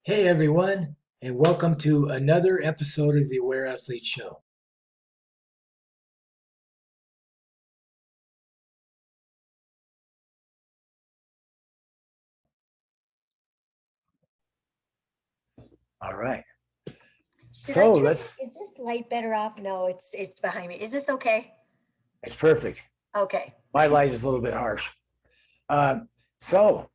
Hey everyone, and welcome to another episode of the Aware Athlete Show. All right. Should I So turn, let's, is this light better off? No, it's behind me. Is this okay? it's perfect. Okay. My light is a little bit harsh. So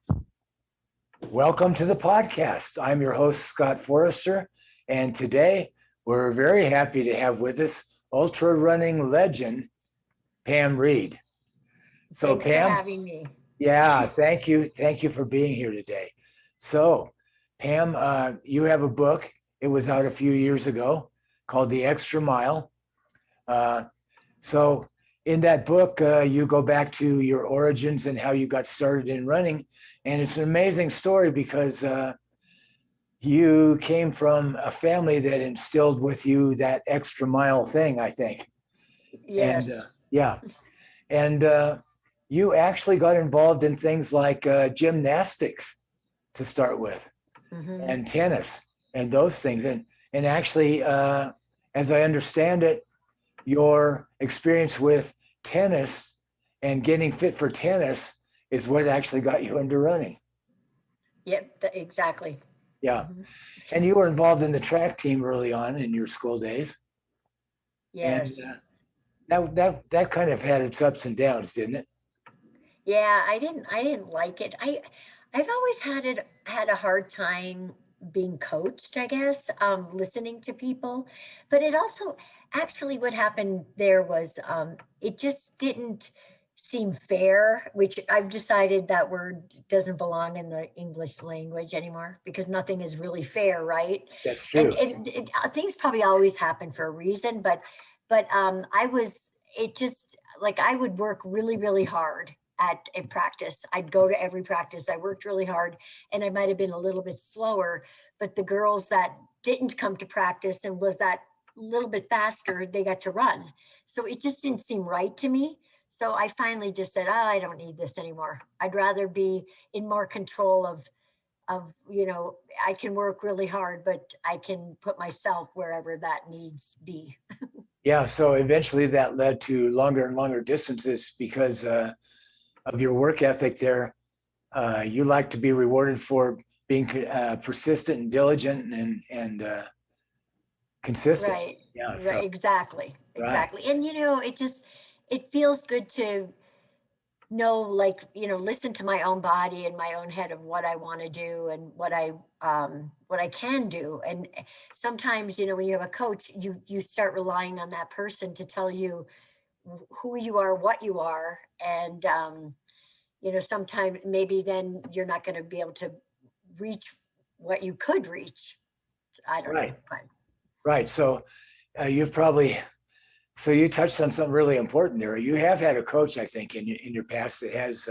welcome to the podcast. I'm your host, Scott Forrester, and today we're very happy to have with us ultra running legend, Pam Reed. So Thanks for Pam, having me. yeah, thank you. Thank you for being here today. So, Pam, you have a book. It was out a few years ago called The Extra Mile. Uh, so, in that book, you go back to your origins and how you got started in running. And it's an amazing story because you came from a family that instilled with you that extra mile thing, I think. And Yes. yeah, and you actually got involved in things like gymnastics to start with, Hmm. and tennis and those things. And actually, as I understand it, your experience with tennis and getting fit for tennis is what actually got you into running. Yep, exactly. Yeah. Hmm. And you were involved in the track team early on in your school days. And Yes. that kind of had its ups and downs, didn't it? Yeah, I didn't like it. I've always had a hard time being coached, I guess, listening to people. But it also actually what happened there was it just didn't seem fair, which I've decided that word doesn't belong in the English language anymore because nothing is really fair, right? That's And true. things probably always happen for a reason, but I was it just like I would work really, really hard at a practice. I'd go to every practice. I worked really hard and I might have been a little bit slower, but the girls that didn't come to practice and was that little bit faster, they got to run. So it just didn't seem right to me. So I finally just said, oh, I don't need this anymore. I'd rather be in more control of I can work really hard, but I can put myself wherever that needs be. Yeah. So eventually that led to longer and longer distances because of your work ethic there. You like to be rewarded for being persistent and diligent and consistent. Right. Yeah. Right. So Exactly. right, Exactly. And it feels good to know, like, listen to my own body and my own head of what I want to do and what I can do. And sometimes, when you have a coach, you start relying on that person to tell you who you are, what you are. And sometimes maybe then you're not going to be able to reach what you could reach. I don't know. right, But right. So you've probably so you touched on something really important there. You have had a coach, I think, in your past that has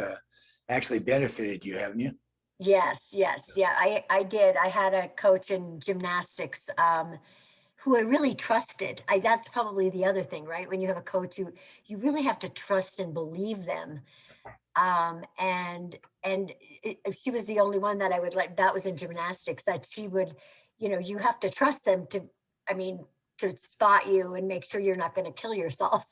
actually benefited you, haven't you? yes, yes, yeah, I did. I had a coach in gymnastics who I really trusted. That's probably the other thing, right? When you have a coach, you really have to trust and believe them. And she was the only one that I would let. That was in gymnastics that she would, you have to trust them to. I mean, to spot you and make sure you're not going to kill yourself.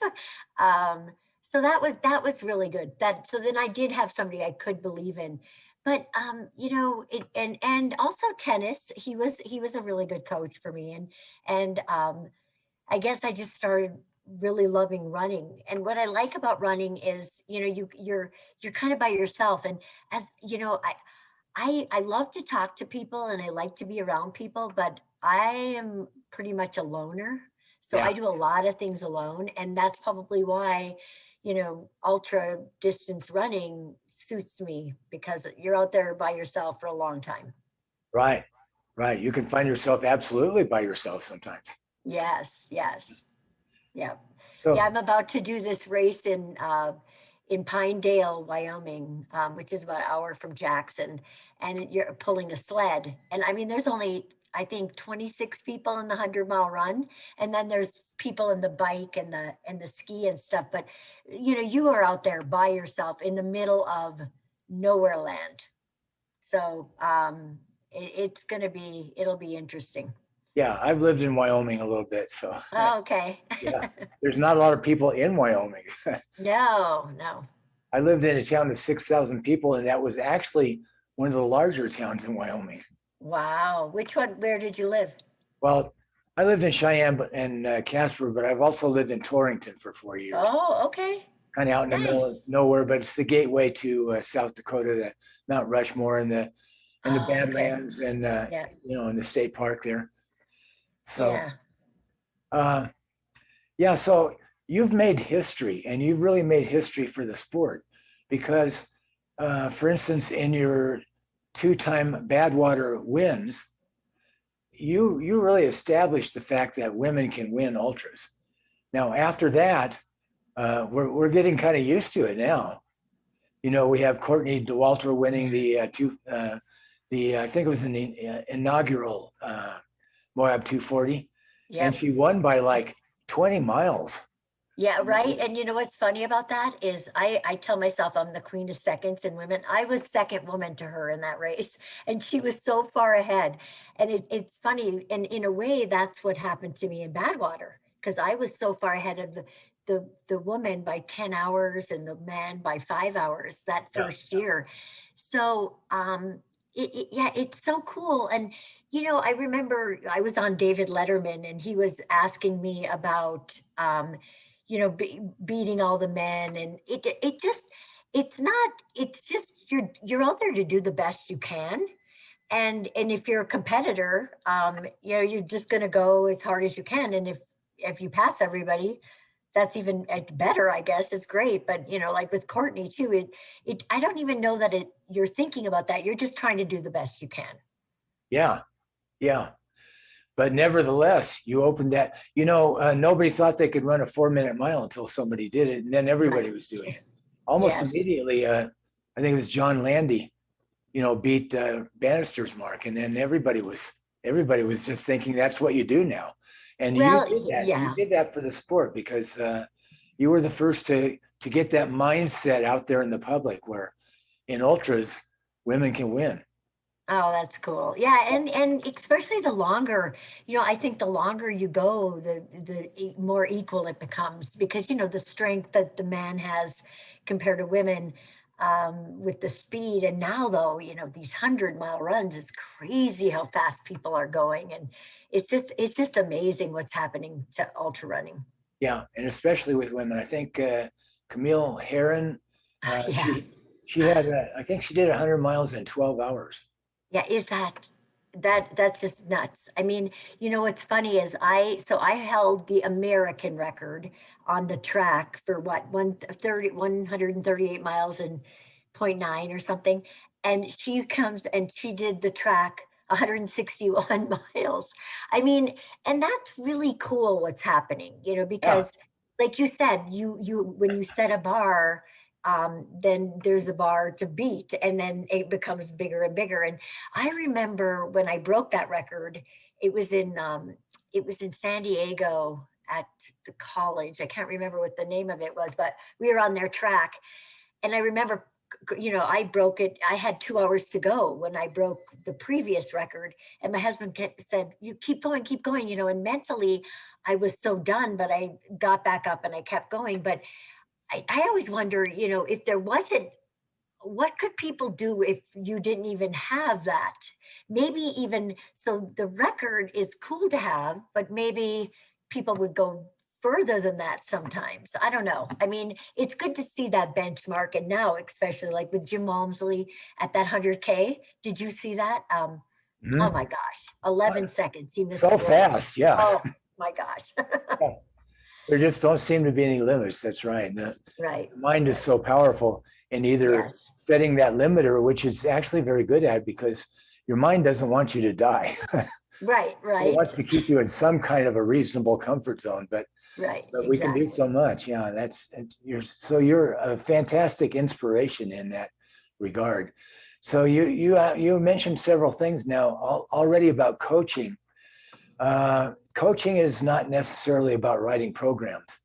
um, so that was really good. That so then I did have somebody I could believe in, but and also tennis. He was a really good coach for me, and I guess I just started really loving running. And what I like about running is, you're kind of by yourself. And as you know, I love to talk to people and I like to be around people, but I am pretty much a loner. So Yeah. I do a lot of things alone. And that's probably why, ultra distance running suits me because you're out there by yourself for a long time. Right, right. You can find yourself absolutely by yourself sometimes. Yes, yes. Yeah. Yeah, So I'm about to do this race in Pinedale, Wyoming, which is about an hour from Jackson, and you're pulling a sled. And I mean, there's only I think 26 people in the 100-mile run, and then there's people in the bike and the ski and stuff. But you are out there by yourself in the middle of nowhere land. So it'll be interesting. Yeah, I've lived in Wyoming a little bit, so Oh, okay. yeah, there's not a lot of people in Wyoming. No, no. I lived in a town of 6,000 people, and that was actually one of the larger towns in Wyoming. Wow. Which one? Where did you live? Well, I lived in Cheyenne and Casper, but I've also lived in Torrington for 4 years, Oh, okay. kind of out in the middle of Nice. nowhere, but it's the gateway to South Dakota, the Mount Rushmore and the Oh, okay. Badlands and Yeah. in the state park there. So Yeah. uh, yeah, so you've made history, and you've really made history for the sport because, for instance, in your two-time Badwater wins, you really established the fact that women can win ultras. Now, after that, we're getting kind of used to it now. We have Courtney Dauwalter winning I think it was an inaugural Moab 240, and Yep. she won by like 20 miles. Yeah, right. And you know what's funny about that is I tell myself I'm the queen of seconds in women. I was second woman to her in that race, and she was so far ahead. And it's funny, and in a way, that's what happened to me in Badwater because I was so far ahead of the woman by 10 hours and the man by 5 hours that Yeah, first year. So yeah, it's so cool. And I remember I was on David Letterman, and he was asking me about beating all the men, and it's just you're out there to do the best you can. And if you're a competitor, you're just going to go as hard as you can. And if you pass everybody, that's even better, I guess. It's great. But like with Courtney too, I don't even know that you're thinking about that. You're just trying to do the best you can. yeah, yeah. But nevertheless, you opened that. Nobody thought they could run a 4-minute mile until somebody did it, and then everybody Right. was doing it. Almost Yes. immediately, I think it was John Landy, beat Bannister's mark, and then everybody was just thinking that's what you do now. And you Well, did that. You yeah. did that for the sport because you were the first to get that mindset out there in the public where in ultras women can win. Oh, that's cool. Yeah, and especially the longer, I think the longer you go, the more equal it becomes because the strength that the man has compared to women with the speed. And now though, these 100-mile runs is crazy how fast people are going, and it's just amazing what's happening to ultra running. Yeah, and especially with women. I think Camille Herron, uh, Yeah. she had I think she did 100 miles in 12 hours. Yeah, is that's just nuts. I mean, what's funny is I held the American record on the track for what 138 miles and point nine or something. And she comes and she did the track 161 miles. I mean, and that's really cool what's happening, Yeah, because like you said, you when you set a bar, then there's a bar to beat, and then it becomes bigger and bigger. And I remember when I broke that record, it was in San Diego at the college. I can't remember what the name of it was, but we were on their track. And I remember, I broke it. I had 2 hours to go when I broke the previous record. And my husband said, "You keep going," and mentally I was so done, but I got back up and I kept going. But I always wonder, if there wasn't, what could people do if you didn't even have that? Maybe even so, the record is cool to have, but maybe people would go further than that sometimes. I don't know. I mean, it's good to see that benchmark. And now, especially like with Jim Walmsley at that 100K, did you see that? Oh mhm. my gosh, 11 seconds. He missed the So break. fast. Yeah. Oh my gosh. Yeah. There just don't seem to be any limits. That's right. Right, The mind is right. so powerful in either Yes. setting that limiter, which is actually very good at because your mind doesn't want you to die. Right, It wants right, to keep you in some kind of a reasonable comfort zone, but right. we can do Exactly. so much. Yeah, you're a fantastic inspiration in that regard. So you mentioned several things now already about coaching. Coaching is not necessarily about writing programs.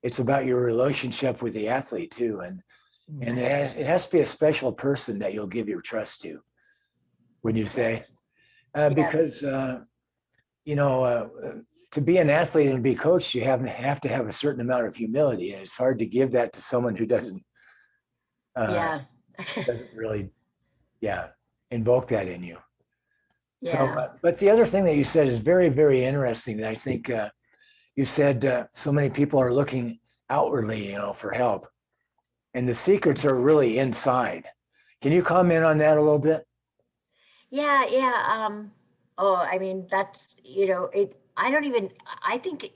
It's about your relationship with the athlete too, and Right. it has to be a special person that you'll give your trust to. When you say, Yes. Yeah. because, to be an athlete and be coached, you have to have a certain amount of humility. And it's hard to give that to someone who uh, Yeah. doesn't really, yeah, invoke that in you. So, Yeah. but the other thing that you said is very, very interesting. And I think you said so many people are looking outwardly, for help, and the secrets are really inside. Can you comment on that a little bit? Yeah, yeah. Oh, I mean, that's, I don't even, I think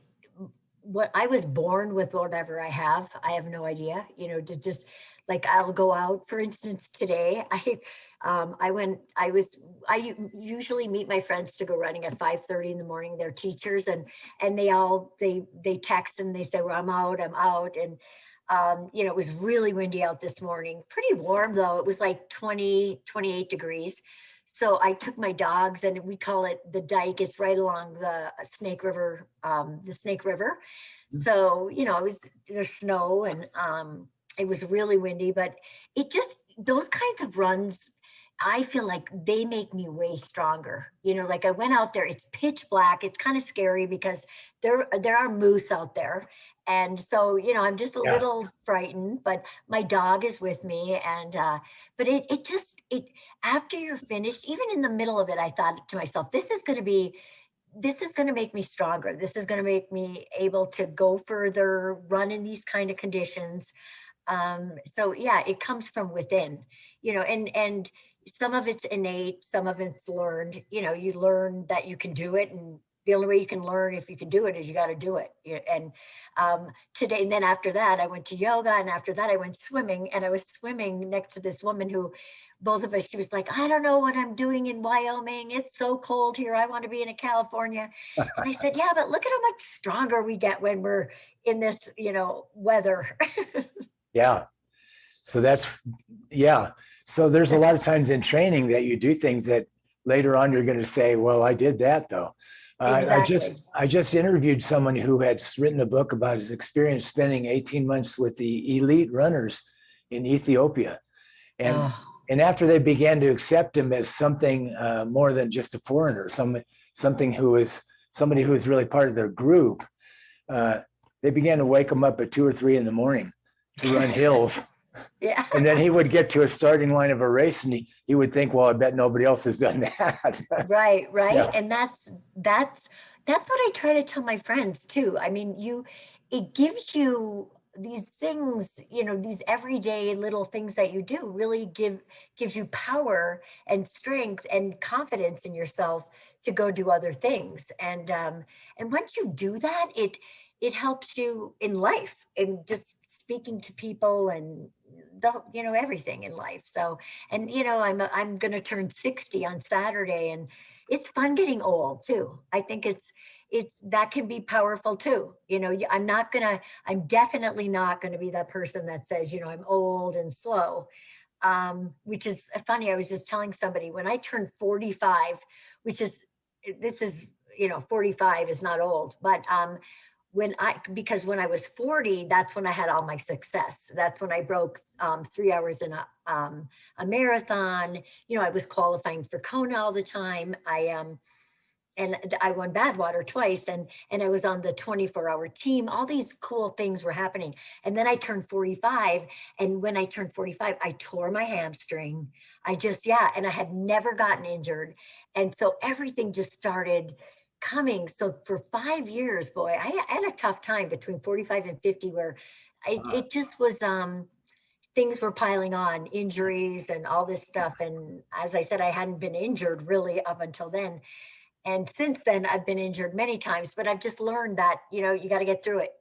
what I was born with, whatever I have no idea, to just like, I'll go out, for instance, today, I usually meet my friends to go running at 5:30 in the morning. They're teachers, and they text and they say, well, I'm out. And, it was really windy out this morning, pretty warm though. It was like 28 degrees. So I took my dogs, and we call it the dike. It's right along the Snake River. So, there's snow, and it was really windy, but those kinds of runs, I feel like they make me way stronger. Like I went out there, it's pitch black. It's kind of scary because there are moose out there. And so, I'm just a Yeah. little frightened, but my dog is with me. And, but it, after you're finished, even in the middle of it, I thought to myself, this is going to make me stronger. This is going to make me able to go further, run in these kind of conditions. So yeah, it comes from within, and some of it's innate, some of it's learned. You learn that you can do it, and the only way you can learn if you can do it is you got to do it. And today, and then after that, I went to yoga, and after that, I went swimming, and I was swimming next to this woman who, both of us, she was like, I don't know what I'm doing in Wyoming. It's so cold here. I want to be in California. And I said, yeah, but look at how much stronger we get when we're in this, weather. Yeah. So yeah. So there's a lot of times in training that you do things that later on you're going to say, well, I did that though. Exactly. I just interviewed someone who had written a book about his experience spending 18 months with the elite runners in Ethiopia. And Oh, and after they began to accept him as something more than just a foreigner, something who is somebody who is really part of their group, uh, they began to wake him up at 2 or 3 in the morning to run hills. yeah. And then he would get to a starting line of a race, and he would think, well, I bet nobody else has done that. Right, right. Yeah. And that's what I try to tell my friends too. I mean, it gives you these things, these everyday little things that you do really gives you power and strength and confidence in yourself to go do other things. And once you do that, it helps you in life, and just speaking to people, and everything in life. So, and I'm going to turn 60 on Saturday, and it's fun getting old too. I think it's that can be powerful too. I'm definitely not going to be that person that says, I'm old and slow. Which is funny. I was just telling somebody, when I turned 45, which is, this is, 45 is not old, but because when I was 40, that's when I had all my success. That's when I broke 3 hours in a marathon. I was qualifying for Kona all the time. And I won Badwater twice, and I was on the 24-hour team. All these cool things were happening. And then I turned 45, and when I turned 45, I tore my hamstring. And I had never gotten injured. And so everything just started coming. So for 5 years, boy, I had a tough time between 45 and 50, where it just was things were piling on, injuries and all this stuff. And as I said, I hadn't been injured really up until then. And since then, I've been injured many times, but I've just learned that, you got to get through it.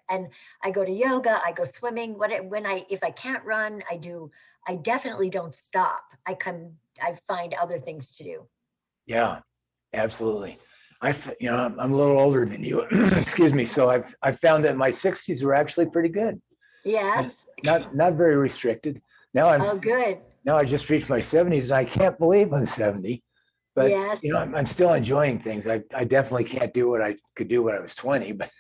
And I go to yoga, I go swimming. If I can't run, I definitely don't stop. I find other things to do. Yeah, absolutely. I'm a little older than you. Excuse me. So I've found that my 60s were actually pretty good, and Yes. not very restricted. Now Oh, good. I just reached my 70s, and I can't believe I'm 70. But Yes. I'm still enjoying things. I definitely can't do what I could do when I was 20, but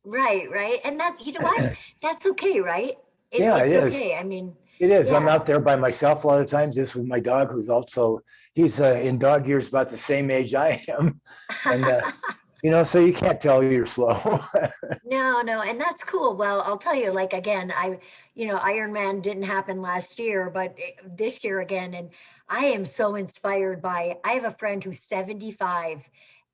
Right, right. And that, you know what? That's okay, right? yeah, it It's is. okay. I mean, It is. I'm Yeah. out there by myself a lot of times, just with my dog, who's also, he's in dog years about the same age I am. And, so you can't tell you're slow. No, no, and that's cool. Well, I'll tell you, like again, Ironman didn't happen last year, but this year again, and I am so inspired by. I have a friend who's 75,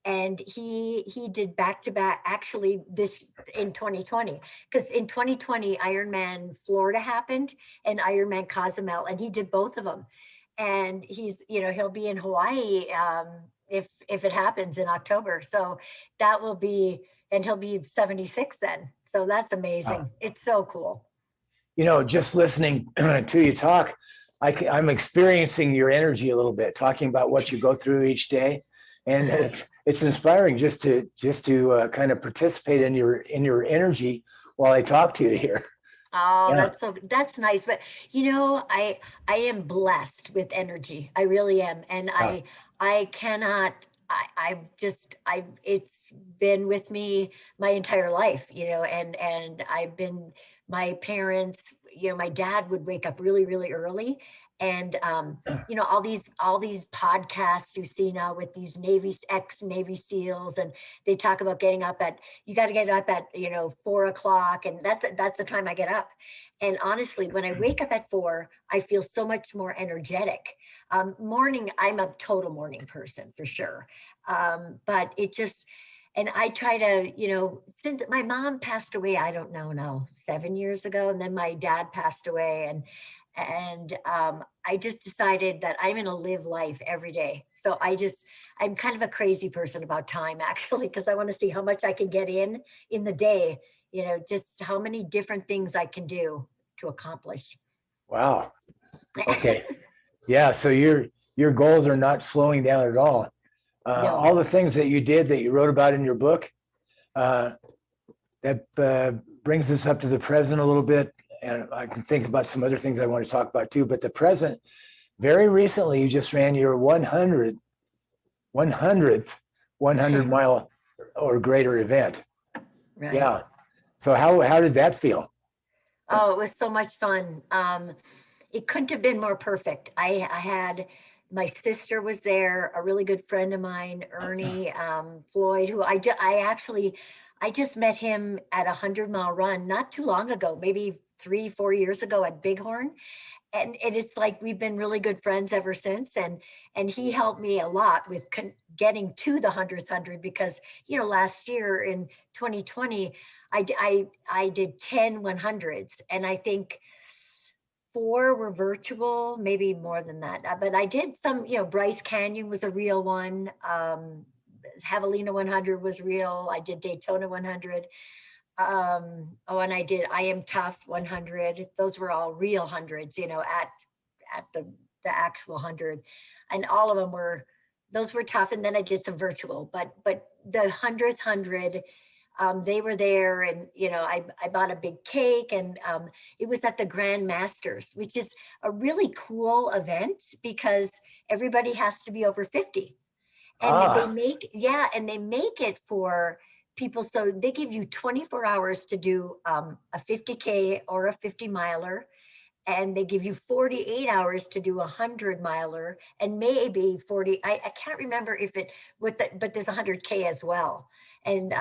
and he did back to back. Actually, this in 2020, because in 2020 Ironman Florida happened and Ironman Cozumel, and he did both of them. And he'll be in Hawaii if it happens in October. So that will be and he'll be 76 then. So that's Wow. amazing. It's so cool. Just listening to you talk, I'm experiencing your energy a little bit, talking about what you go through each day, and it's inspiring just to kind of participate in your energy while I talk to you here. Oh, Yeah. that's nice. But I am blessed with energy. I really am. And Yeah. I cannot I've it's been with me my entire life, and I've been my parents, my dad would wake up really, really early. And all these podcasts you see now with these ex-Navy SEALs, and they talk about getting up at you got to get up at 4 o'clock, and that's the time I get up. And honestly, when I wake up at 4, I feel so much more energetic. Morning, I'm a total morning person for sure. But it just and I try to, since my mom passed away, I don't know now, 7 years ago, and then my dad passed away, and I just decided that I'm going to live life every day. So I'm kind of a crazy person about time, actually, because I want to see how much I can get in the day, just how many different things I can do to accomplish. Wow. Okay. Yeah. So your goals are not slowing down at all. All No. the things that you did that you wrote about in your book, uh, that brings us up to the present a little bit. And I can think about some other things I want to talk about too. But the present, very recently, you just ran your 100th 100-mile or greater event. Right. Yeah. So how did that feel? Oh, it was so much fun. It couldn't have been more perfect. I had my sister was there, a really good friend of mine, Ernie Floyd, who I just met him at a 100-mile run not too long ago, maybe 3-4 years ago at Bighorn. And it's like we've been really good friends ever since. And he helped me a lot with getting to the 100th because last year in 2020 I did 10 100s, and I think 4 were virtual, maybe more than that. But I did some, Bryce Canyon was a real one. Javelina 100 was real. I did Daytona 100. And I did I Am Tough 100. Those were all real hundreds, at the actual 100. And all of them those were tough. And then I did some virtual, but the 100th 100, they were there, and I bought a big cake, and it was at the Grand Masters, which is a really cool event because everybody has to be over 50. And Ah, they make it for people, so they give you 24 hours to do a 50K or a 50 miler, and they give you 48 hours to do a 100 miler, and maybe 40. I can't remember if it but there's a 100K as well. And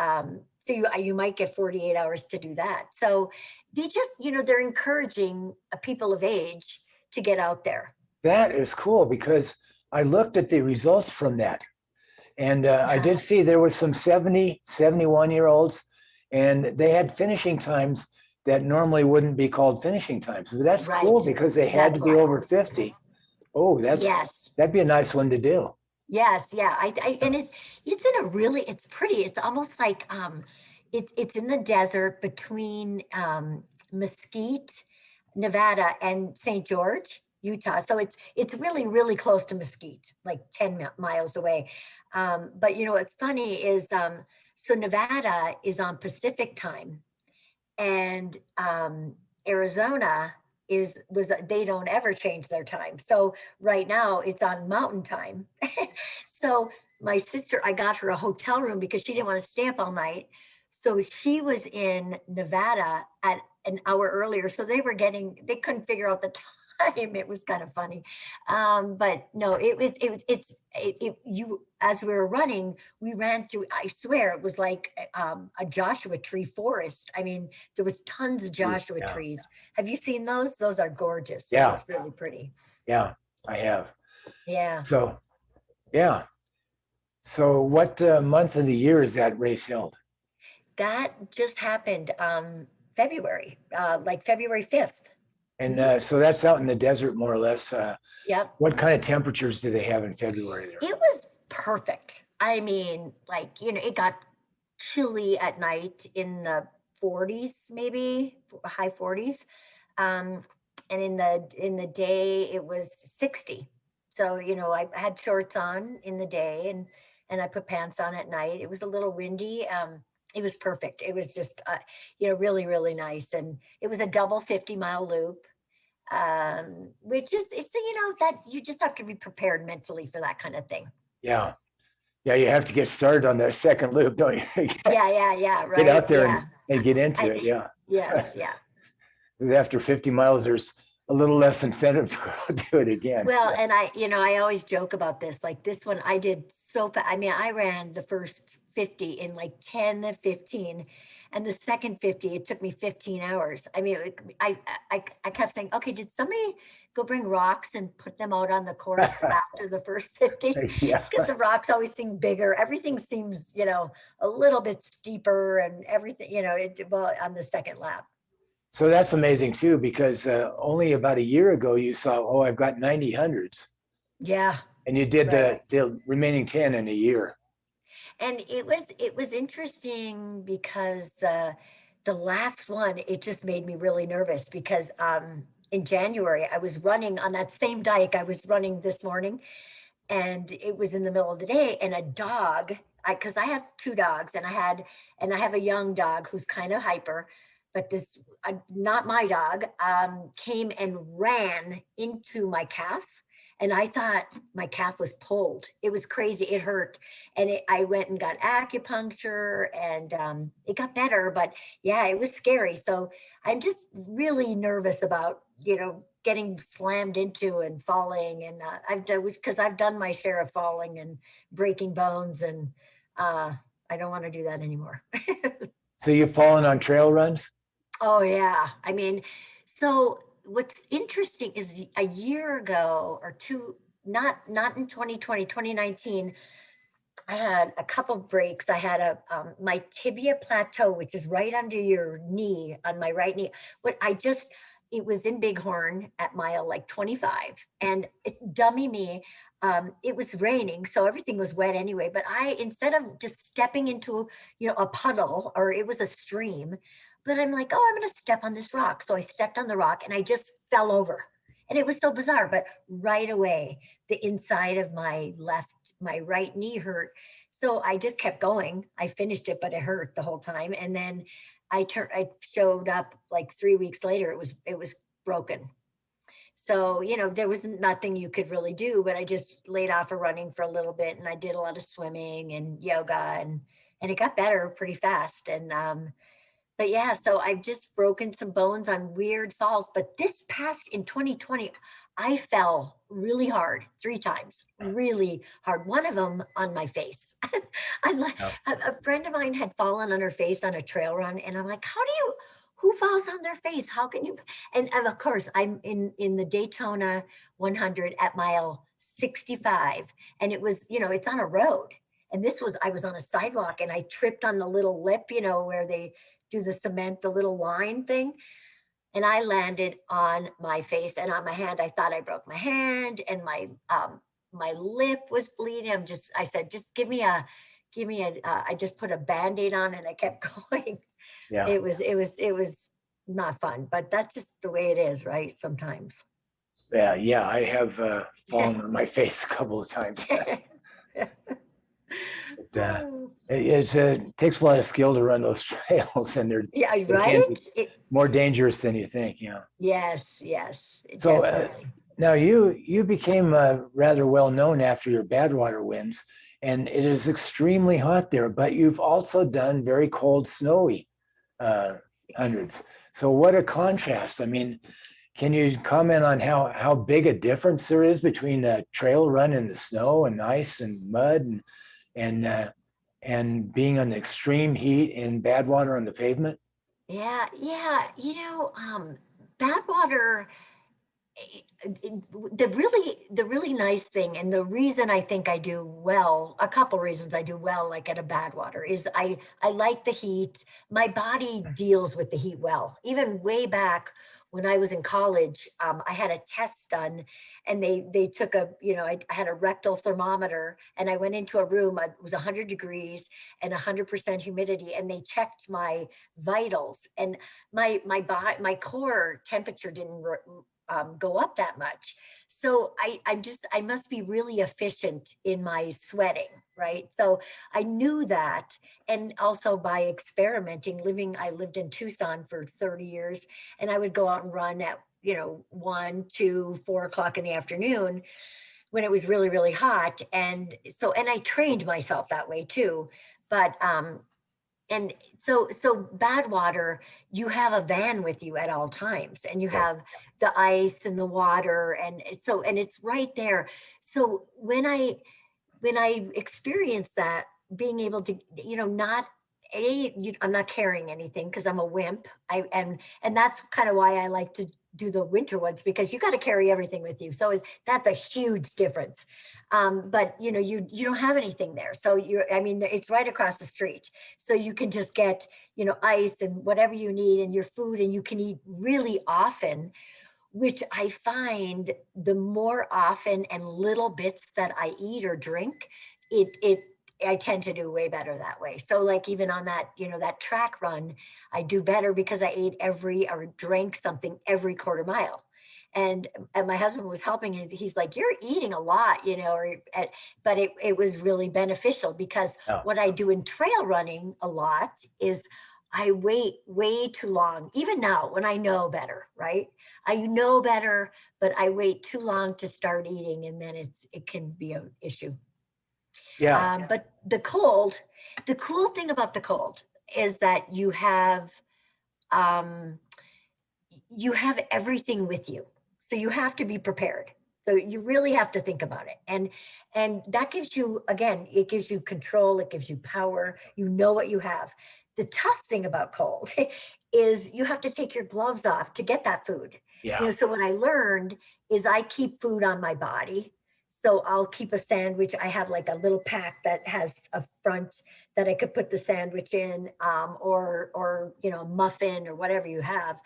so you might get 48 hours to do that. So they just, they're encouraging people of age to get out there. that is cool because I looked at the results from that. And I Yeah. did see there was some 70, 71-year-olds, and they had finishing times that normally wouldn't be called finishing times. But that's cool Right. because they had That's to be why. over 50. Oh, Yes. that'd be a nice one to do. Yes, yeah. And it's in a really it's pretty. It's almost like it's in the desert between Mesquite, Nevada, and St. George, Utah. So it's really, really close to Mesquite, like 10 miles away. But what's funny is so Nevada is on Pacific time, and Arizona they don't ever change their time. So right now it's on mountain time. So my sister, I got her a hotel room because she didn't want to stay up all night. So she was in Nevada at an hour earlier. So they couldn't figure out the time. It was kind of funny. But no, as we were running, we ran through, I swear it was like a Joshua tree forest. I mean, there was tons of Joshua Yeah. trees. Have you seen those? Those are gorgeous. Yeah. It's really pretty. Yeah, I have. Yeah. So, yeah. So what month of the year is that race held? That just happened February, like February 5th. And so that's out in the desert, more or less. Yep. What kind of temperatures do they have in February there? It was perfect. I mean, like, it got chilly at night in the 40s, maybe high 40s. And in the day it was 60. So, I had shorts on in the day and I put pants on at night. It was a little windy. It was perfect. It was just, really, really nice. And it was a double 50-mile loop, which is, that you just have to be prepared mentally for that kind of thing. Yeah. Yeah, you have to get started on that second loop, don't you? Yeah, right. Get out there Yeah. and get into it, yeah. Yes, yeah. After 50 miles, there's a little less incentive to do it again. Well, and I always joke about this. Like this one, I did so fast. I mean, I ran the first 50 in like 10, 15, and the second 50, it took me 15 hours. I mean, I kept saying, okay, did somebody go bring rocks and put them out on the course after the first 50? Yeah. Because the rocks always seem bigger. Everything seems, a little bit steeper and everything, on the second lap. So that's amazing too, because only about a year ago you saw, oh, I've got 90 hundreds. Yeah. And you did right. the remaining 10 in a year. And it was interesting because the last one, it just made me really nervous because in January I was running on that same dike I was running this morning, and it was in the middle of the day, and a dog, because I have two dogs, and I have a young dog who's kind of hyper, but this not my dog, came and ran into my calf. And I thought my calf was pulled. It was crazy. It hurt. And I went and got acupuncture, and it got better. But yeah, it was scary. So I'm just really nervous about, getting slammed into and falling. And because I've done my share of falling and breaking bones. And I don't want to do that anymore. So you've fallen on trail runs? Oh, yeah. I mean, so what's interesting is a year ago or two, not in 2020, 2019, I had a couple breaks. I had my tibia plateau, which is right under your knee on my right knee. It was in Bighorn at mile like 25, and it's dummy me. It was raining, so everything was wet anyway. But instead of just stepping into, a puddle, or it was a stream, but I'm like, oh, I'm going to step on this rock. So I stepped on the rock and I just fell over. And it was so bizarre, but right away, the inside of my right knee hurt. So I just kept going. I finished it, but it hurt the whole time. And then I showed up like 3 weeks later. It was broken. So, there was nothing you could really do, but I just laid off of running for a little bit, and I did a lot of swimming and yoga, and it got better pretty fast. And, but yeah, so I've just broken some bones on weird falls. But this past in 2020, I fell really hard 3 times, really hard. One of them on my face. I'm like, a friend of mine had fallen on her face on a trail run. And I'm like, who falls on their face? How can you? And of course, I'm in the Daytona 100 at mile 65. And it was, it's on a road. And I was on a sidewalk, and I tripped on the little lip, where they do the cement, the little line thing. And I landed on my face and on my hand. I thought I broke my hand, and my lip was bleeding. I said, just give me a, I just put a Band-Aid on, and I kept going. Yeah. It was not fun, but that's just the way it is, right? Sometimes. Yeah. I have fallen on my face a couple of times. It takes a lot of skill to run those trails, and yeah, right. More dangerous than you think. Yeah. Yes. So now you became rather well known after your Badwater wins, and it is extremely hot there, but you've also done very cold, snowy hundreds. So what a contrast. I mean, can you comment on how big a difference there is between a trail run in the snow and ice and mud and being on extreme heat in Badwater on the pavement? Yeah. Badwater, the really nice thing, and the reason I think I do well, a couple reasons I do well, like at a Badwater, is I like the heat. My body deals with the heat well. Even way back when I was in college, I had a test done, and they took I had a rectal thermometer, and I went into a room. It was 100 degrees and 100% humidity, and they checked my vitals, and my core temperature didn't go up that much. So I must be really efficient in my sweating, right? So I knew that. And also by experimenting, I lived in Tucson for 30 years, and I would go out and run at, 1, 2, 4 o'clock in the afternoon when it was really, really hot. And I trained myself that way too. But, and so Badwater, you have a van with you at all times, and you Yeah. have the ice and the water, and it's right there. So when I experienced that, being able to, not I'm not carrying anything because I'm a wimp. And that's kind of why I like to do the winter ones, because you got to carry everything with you. So that's a huge difference. But you don't have anything there. So I mean, it's right across the street. So you can just get, ice and whatever you need and your food, and you can eat really often, which I find the more often and little bits that I eat or drink, it I tend to do way better that way. So like even on that, that track run, I do better because I ate or drank something every quarter mile. And my husband was helping. He's like, "You're eating a lot, but it was really beneficial, because Yeah. what I do in trail running a lot is I wait way too long. Even now, when I know better, right? I know better, but I wait too long to start eating, and then it can be an issue. Yeah. But the cool thing about the cold is that um, you have everything with you, so you have to be prepared. So you really have to think about it, and that gives you, again, it gives you control, it gives you power. You know what you have. The tough thing about cold is you have to take your gloves off to get that food. Yeah. So what I learned is I keep food on my body. So I'll keep a sandwich. I have like a little pack that has a front that I could put the sandwich in, or muffin or whatever you have.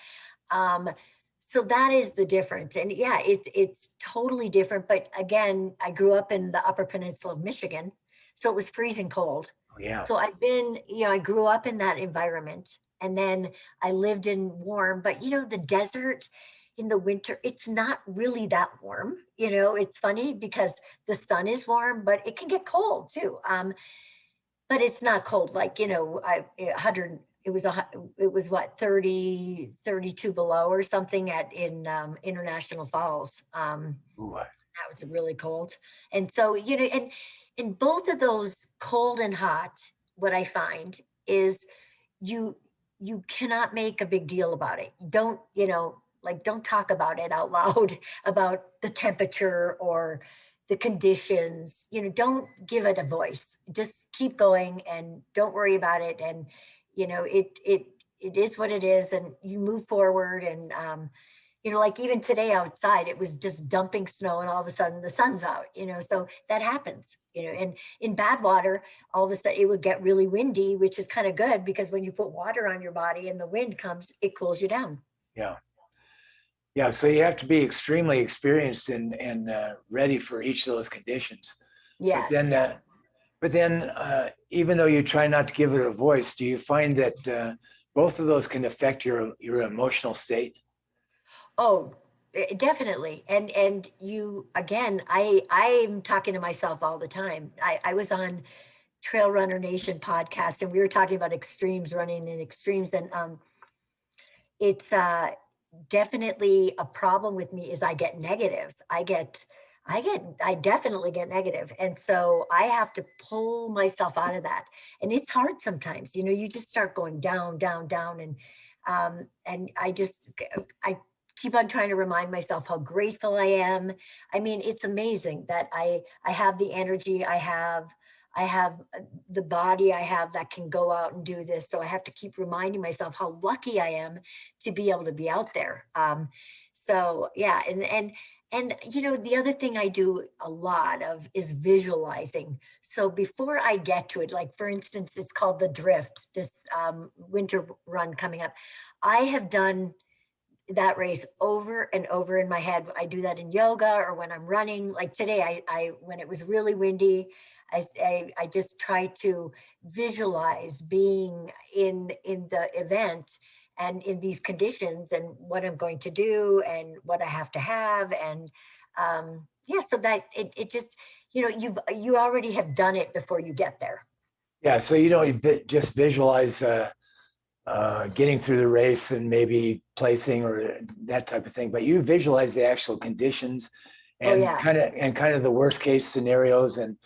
Um, so that is the difference. And yeah, it's totally different. But again, I grew up in the Upper Peninsula of Michigan, so it was freezing cold. Oh, yeah. So I grew up in that environment, and then I lived in warm, but the desert in the winter, it's not really that warm. It's funny because the sun is warm, but it can get cold too. But it's not cold like, 100, it was what, 30, 32 below or something in International Falls. Ooh. That was really cold. And so, and in both of those, cold and hot, what I find is you you cannot make a big deal about it. Don't, like, don't talk about it out loud about the temperature or the conditions. Don't give it a voice. Just keep going and don't worry about it. And it is what it is, and you move forward. And like even today outside, it was just dumping snow, and all of a sudden the sun's out. So that happens. And in Badwater, all of a sudden it would get really windy, which is kind of good, because when you put water on your body and the wind comes, it cools you down. Yeah. Yeah. So you have to be extremely experienced and ready for each of those conditions. But Yes, then, yeah. even though you try not to give it a voice, do you find that both of those can affect your emotional state? Oh, definitely. And you, again, I'm talking to myself all the time. I was on Trail Runner Nation podcast, and we were talking about extremes, running in extremes. And it's definitely a problem with me is I get negative. I definitely get negative. And so I have to pull myself out of that. And it's hard sometimes, you just start going down, down, down. And I keep on trying to remind myself how grateful I am. I mean, it's amazing that I have the energy I have the body I have that can go out and do this. So I have to keep reminding myself how lucky I am to be able to be out there. So yeah, and the other thing I do a lot of is visualizing. So before I get to it, like for instance, it's called the Drift, this winter run coming up. I have done that race over and over in my head. I do that in yoga or when I'm running. Like today, I when it was really windy, I just try to visualize being in the event and in these conditions and what I'm going to do and what I have. And yeah, so that it just, you already have done it before you get there. Yeah, so you don't just visualize getting through the race and maybe placing or that type of thing, but you visualize the actual conditions Oh and yeah. kind of the worst case scenarios. And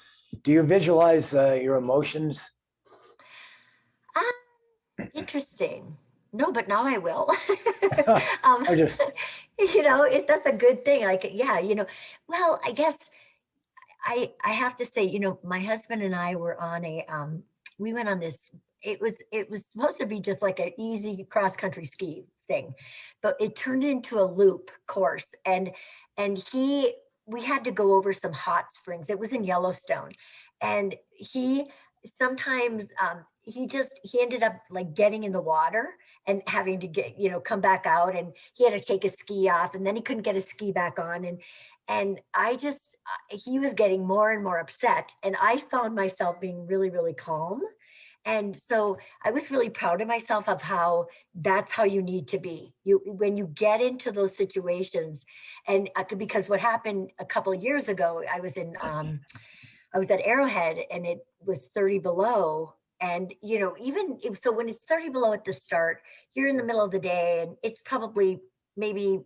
do you visualize your emotions? Interesting. No, but now I will. um, I just that's a good thing. Like, yeah, well, I guess I have to say, my husband and I were on we went on this, it was supposed to be just like an easy cross country ski thing, but it turned into a loop course. And we had to go over some hot springs. It was in Yellowstone. And he sometimes, he ended up like getting in the water and having to get, come back out, and he had to take his ski off, and then he couldn't get his ski back on. And he was getting more and more upset. And I found myself being really, really calm. And so I was really proud of myself of how that's how you need to be. When you get into those situations, and because what happened a couple of years ago, I was at Arrowhead and it was 30 below. And, so when it's 30 below at the start, you're in the middle of the day and it's probably maybe,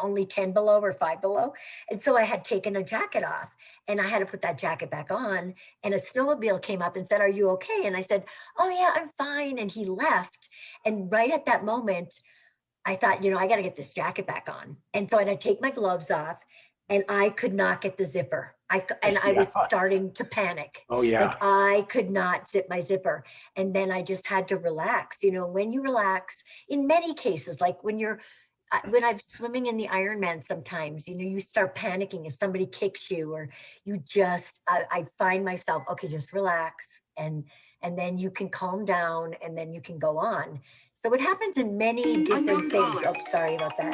only 10 below or 5 below. And so I had taken a jacket off and I had to put that jacket back on. And a snowmobile came up and said, "Are you okay?" And I said, "Oh, yeah, I'm fine." And he left. And right at that moment, I thought, I got to get this jacket back on. And so I had to take my gloves off and I could not get the zipper. And I yeah. was starting to panic. Oh Like yeah. I could not zip my zipper. And then I just had to relax. When you relax, in many cases, like when I'm swimming in the Ironman, sometimes, you start panicking if somebody kicks you, or I find myself, okay, just relax. And then you can calm down and then you can go on. So it happens in many different things. Oh, sorry about that.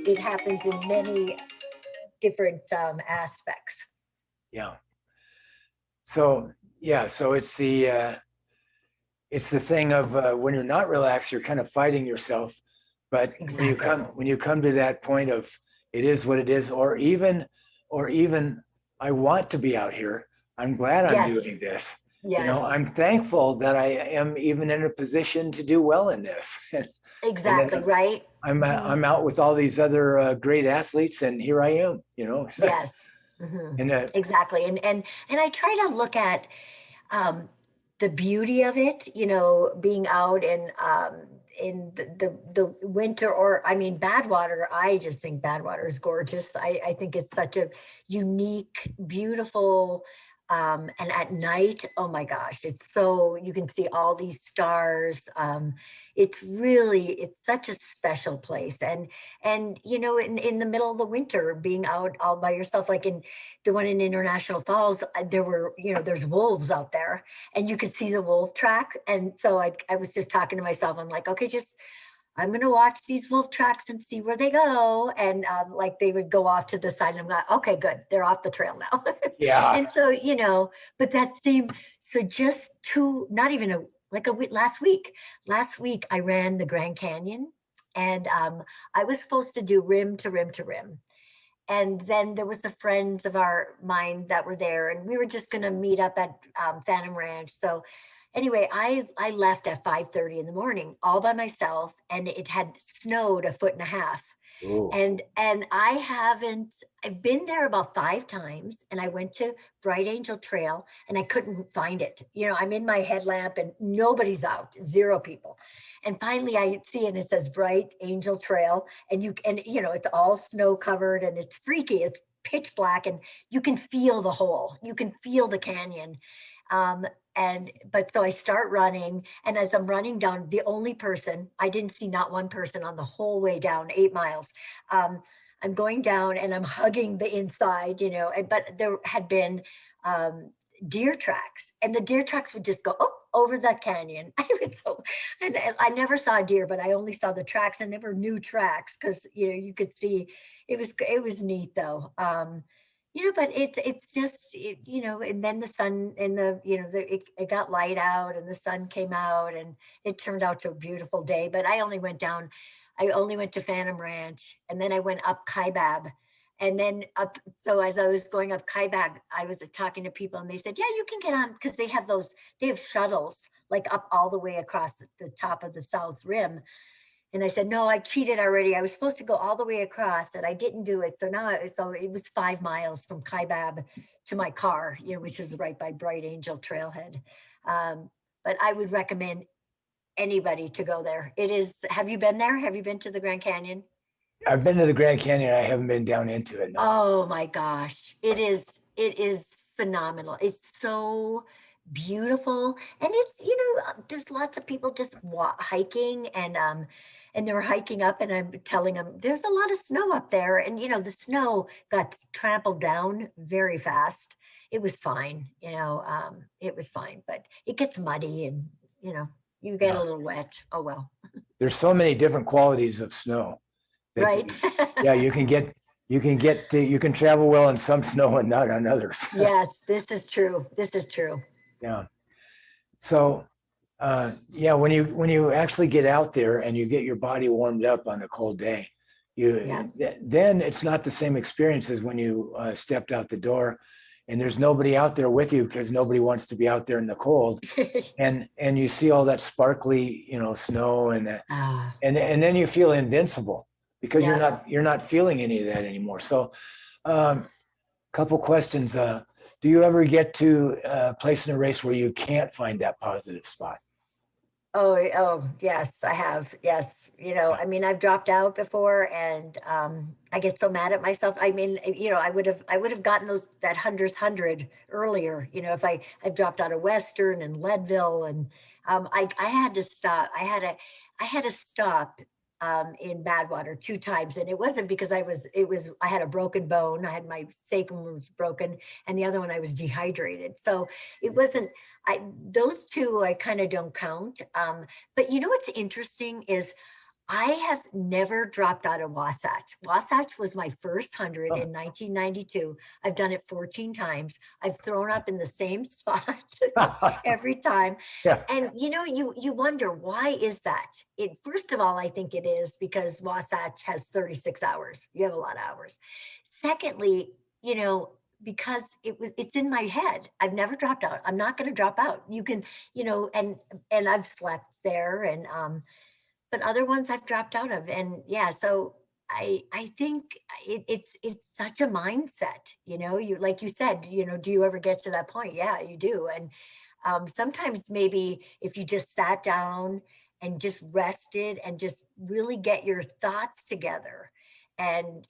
It happens in many different aspects. Yeah. So yeah, so it's the thing of when you're not relaxed, you're kind of fighting yourself. But Exactly. when you come to that point of it is what it is, or even I want to be out here. I'm glad I'm Yes. doing this. Yes. I'm thankful that I am even in a position to do well in this. And then Exactly. Right. Hmm. I'm out with all these other great athletes, and here I am. Yes. Hmm. And Exactly. And I try to look at um, the beauty of it, being out in the winter, or I mean, Badwater. I just think Badwater is gorgeous. I think it's such a unique, beautiful, and at night, oh my gosh, it's so you can see all these stars. It's such a special place. And in the middle of the winter, being out all by yourself, like in the one in International Falls, there's wolves out there and you could see the wolf track. And so I was just talking to myself. I'm like, okay, I'm going to watch these wolf tracks and see where they go. And like they would go off to the side and I'm like, okay, good. They're off the trail now. yeah, And so, but so just not even like a week, last week I ran the Grand Canyon, and I was supposed to do rim to rim to rim. And then there was the friends of our mine that were there, and we were just going to meet up at Phantom Ranch. So anyway, I left at 5:30 in the morning all by myself, and it had snowed a foot and a half. Ooh. And I've been there about 5 times, and I went to Bright Angel Trail and I couldn't find it. I'm in my headlamp and nobody's out, 0 people. And finally I see it and it says Bright Angel Trail, and it's all snow covered and it's freaky. It's pitch black and you can feel the hole. You can feel the canyon. Um, but so I start running, and as I'm running down, I didn't see not one person on the whole way down 8 miles. I'm going down and I'm hugging the inside, but there had been um, deer tracks, and the deer tracks would just go over the canyon. And I never saw a deer, but I only saw the tracks, and they were new tracks because you could see. It was neat though. But it's just and then the sun and it got light out and the sun came out and it turned out to a beautiful day. But I only went to Phantom Ranch, and then I went up Kaibab, and then up. So as I was going up Kaibab, I was talking to people and they said, yeah, you can get on, because they have shuttles like up all the way across the top of the South Rim. And I said, no, I cheated already. I was supposed to go all the way across and I didn't do it. So it was 5 miles from Kaibab to my car, which is right by Bright Angel Trailhead. But I would recommend anybody to go there. Have you been there? Have you been to the Grand Canyon? I've been to the Grand Canyon. I haven't been down into it. No. Oh my gosh. It is phenomenal. It's so beautiful. And there's lots of people just hiking, and they were hiking up, and I'm telling them there's a lot of snow up there. And the snow got trampled down very fast. It was fine, it was fine, but it gets muddy and you get a little wet. Oh well. There's so many different qualities of snow. Right. Yeah, you can travel well in some snow and not on others. Yes, this is true. Yeah. So, when you actually get out there and you get your body warmed up on a cold day, then it's not the same experience as when you stepped out the door and there's nobody out there with you because nobody wants to be out there in the cold, and you see all that sparkly, snow and then you feel invincible because you're not feeling any of that anymore. So, couple questions. Do you ever get to a place in a race where you can't find that positive spot? Oh, yes, I have. Yes. I've dropped out before, and I get so mad at myself. I would have gotten that 100th earlier, if I've dropped out of Western and Leadville, and I had to stop. I had to stop in Badwater 2 times, and it wasn't because I had a broken bone. I had my sacrum was broken, and the other one I was dehydrated. So it wasn't. Those two I kind of don't count. But what's interesting is I have never dropped out of Wasatch. Wasatch was my first 100 in 1992. I've done it 14 times. I've thrown up in the same spot every time. Yeah. And you wonder, why is that? First of all, I think it is because Wasatch has 36 hours. You have a lot of hours. Secondly, because it's in my head. I've never dropped out. I'm not going to drop out. You can, and I've slept there, and but other ones I've dropped out of. And so I think it's such a mindset. Like you said, do you ever get to that point? Yeah, you do. And sometimes maybe if you just sat down and just rested and just really get your thoughts together and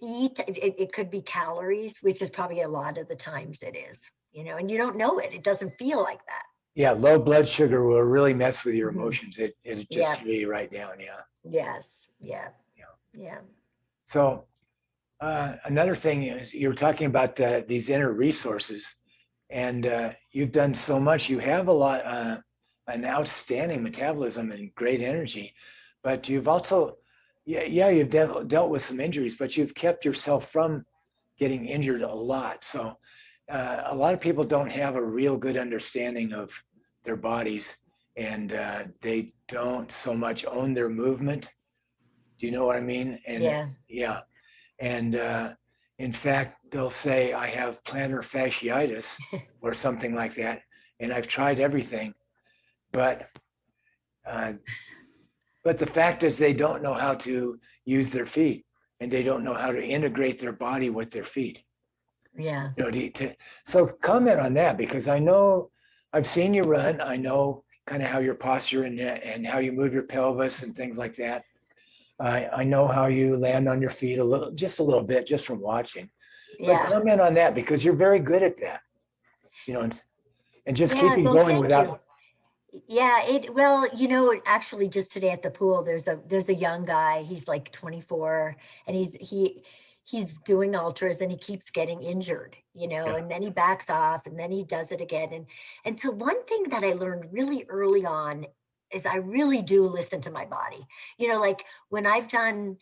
eat, it could be calories, which is probably a lot of the times it is, and you don't know it doesn't feel like that. Yeah, low blood sugar will really mess with your Mhm. emotions. It'll just tear you right down. Yeah. Yes. Yeah. So another thing is you were talking about these inner resources, and you've done so much. You have an outstanding metabolism and great energy, but you've also, you've dealt with some injuries, but you've kept yourself from getting injured a lot. So a lot of people don't have a real good understanding of their bodies, and they don't so much own their movement. Do you know what I mean? And Yeah. And in fact, they'll say, I have plantar fasciitis or something like that. And I've tried everything, but the fact is they don't know how to use their feet, and they don't know how to integrate their body with their feet. Yeah. You know, so comment on that, because I know I've seen you run. I know kind of how your posture and how you move your pelvis and things like that. I know how you land on your feet just a little bit, just from watching. But Yeah. comment on that, because you're very good at that. You know, and just Yeah. keeping Well, going thank without. you. Yeah, well, actually just today at the pool, there's a young guy, he's like 24, and he's doing ultras and he keeps getting injured, Yeah. and then he backs off and then he does it again. And so one thing that I learned really early on is I really do listen to my body. Like when I've done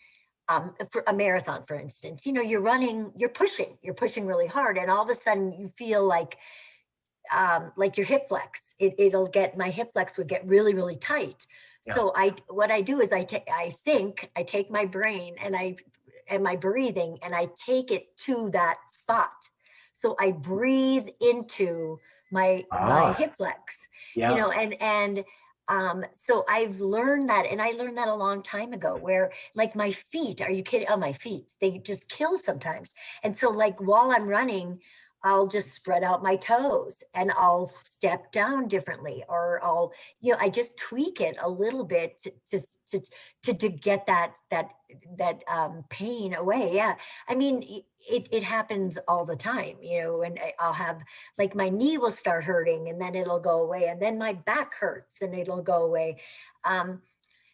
for a marathon, for instance, you're pushing really hard, and all of a sudden you feel like your hip flex, my hip flex would get really, really tight. Yeah. So what I do is I take my brain and my breathing, and I take it to that spot. So I breathe into my hip flex, Yeah. so I've learned that, and I learned that a long time ago, where like my feet, are you kidding? Oh, my feet, they just kill sometimes. And so like while I'm running, I'll just spread out my toes and I'll step down differently, or I just tweak it a little bit to get that pain away. Yeah. I mean, it happens all the time, and I'll have like my knee will start hurting and then it'll go away. And then my back hurts and it'll go away.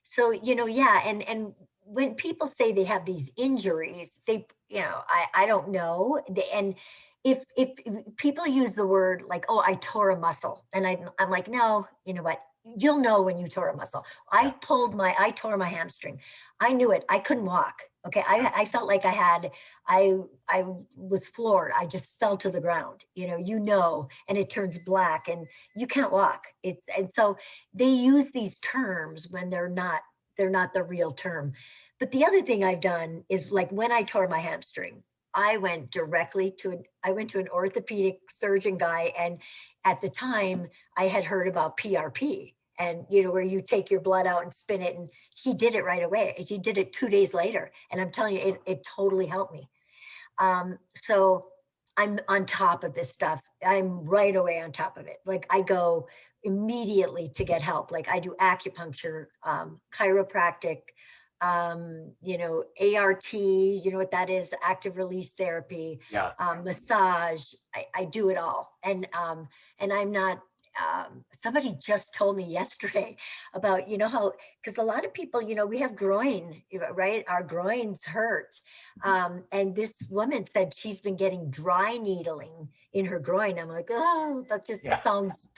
So, yeah. And when people say they have these injuries, I don't know. And if people use the word like, oh, I tore a muscle, and I'm like, no, you know what? You'll know when you tore a muscle. I tore my hamstring. I knew it. I couldn't walk. Okay. I felt like I was floored. I just fell to the ground, and it turns black and you can't walk. And so they use these terms when they're not the real term. But the other thing I've done is, like, when I tore my hamstring, I went to an orthopedic surgeon guy. And at the time I had heard about PRP, and where you take your blood out and spin it, and he did it right away. He did it 2 days later. And I'm telling you, it totally helped me. So I'm on top of this stuff. I'm right away on top of it. Like I go immediately to get help. Like I do acupuncture, chiropractic, ART, what that is, active release therapy, Yeah. massage. I do it all. And I'm not, somebody just told me yesterday about, how, because a lot of people, we have groin, right? Our groins hurt. And this woman said she's been getting dry needling in her groin. I'm like, oh, that just sounds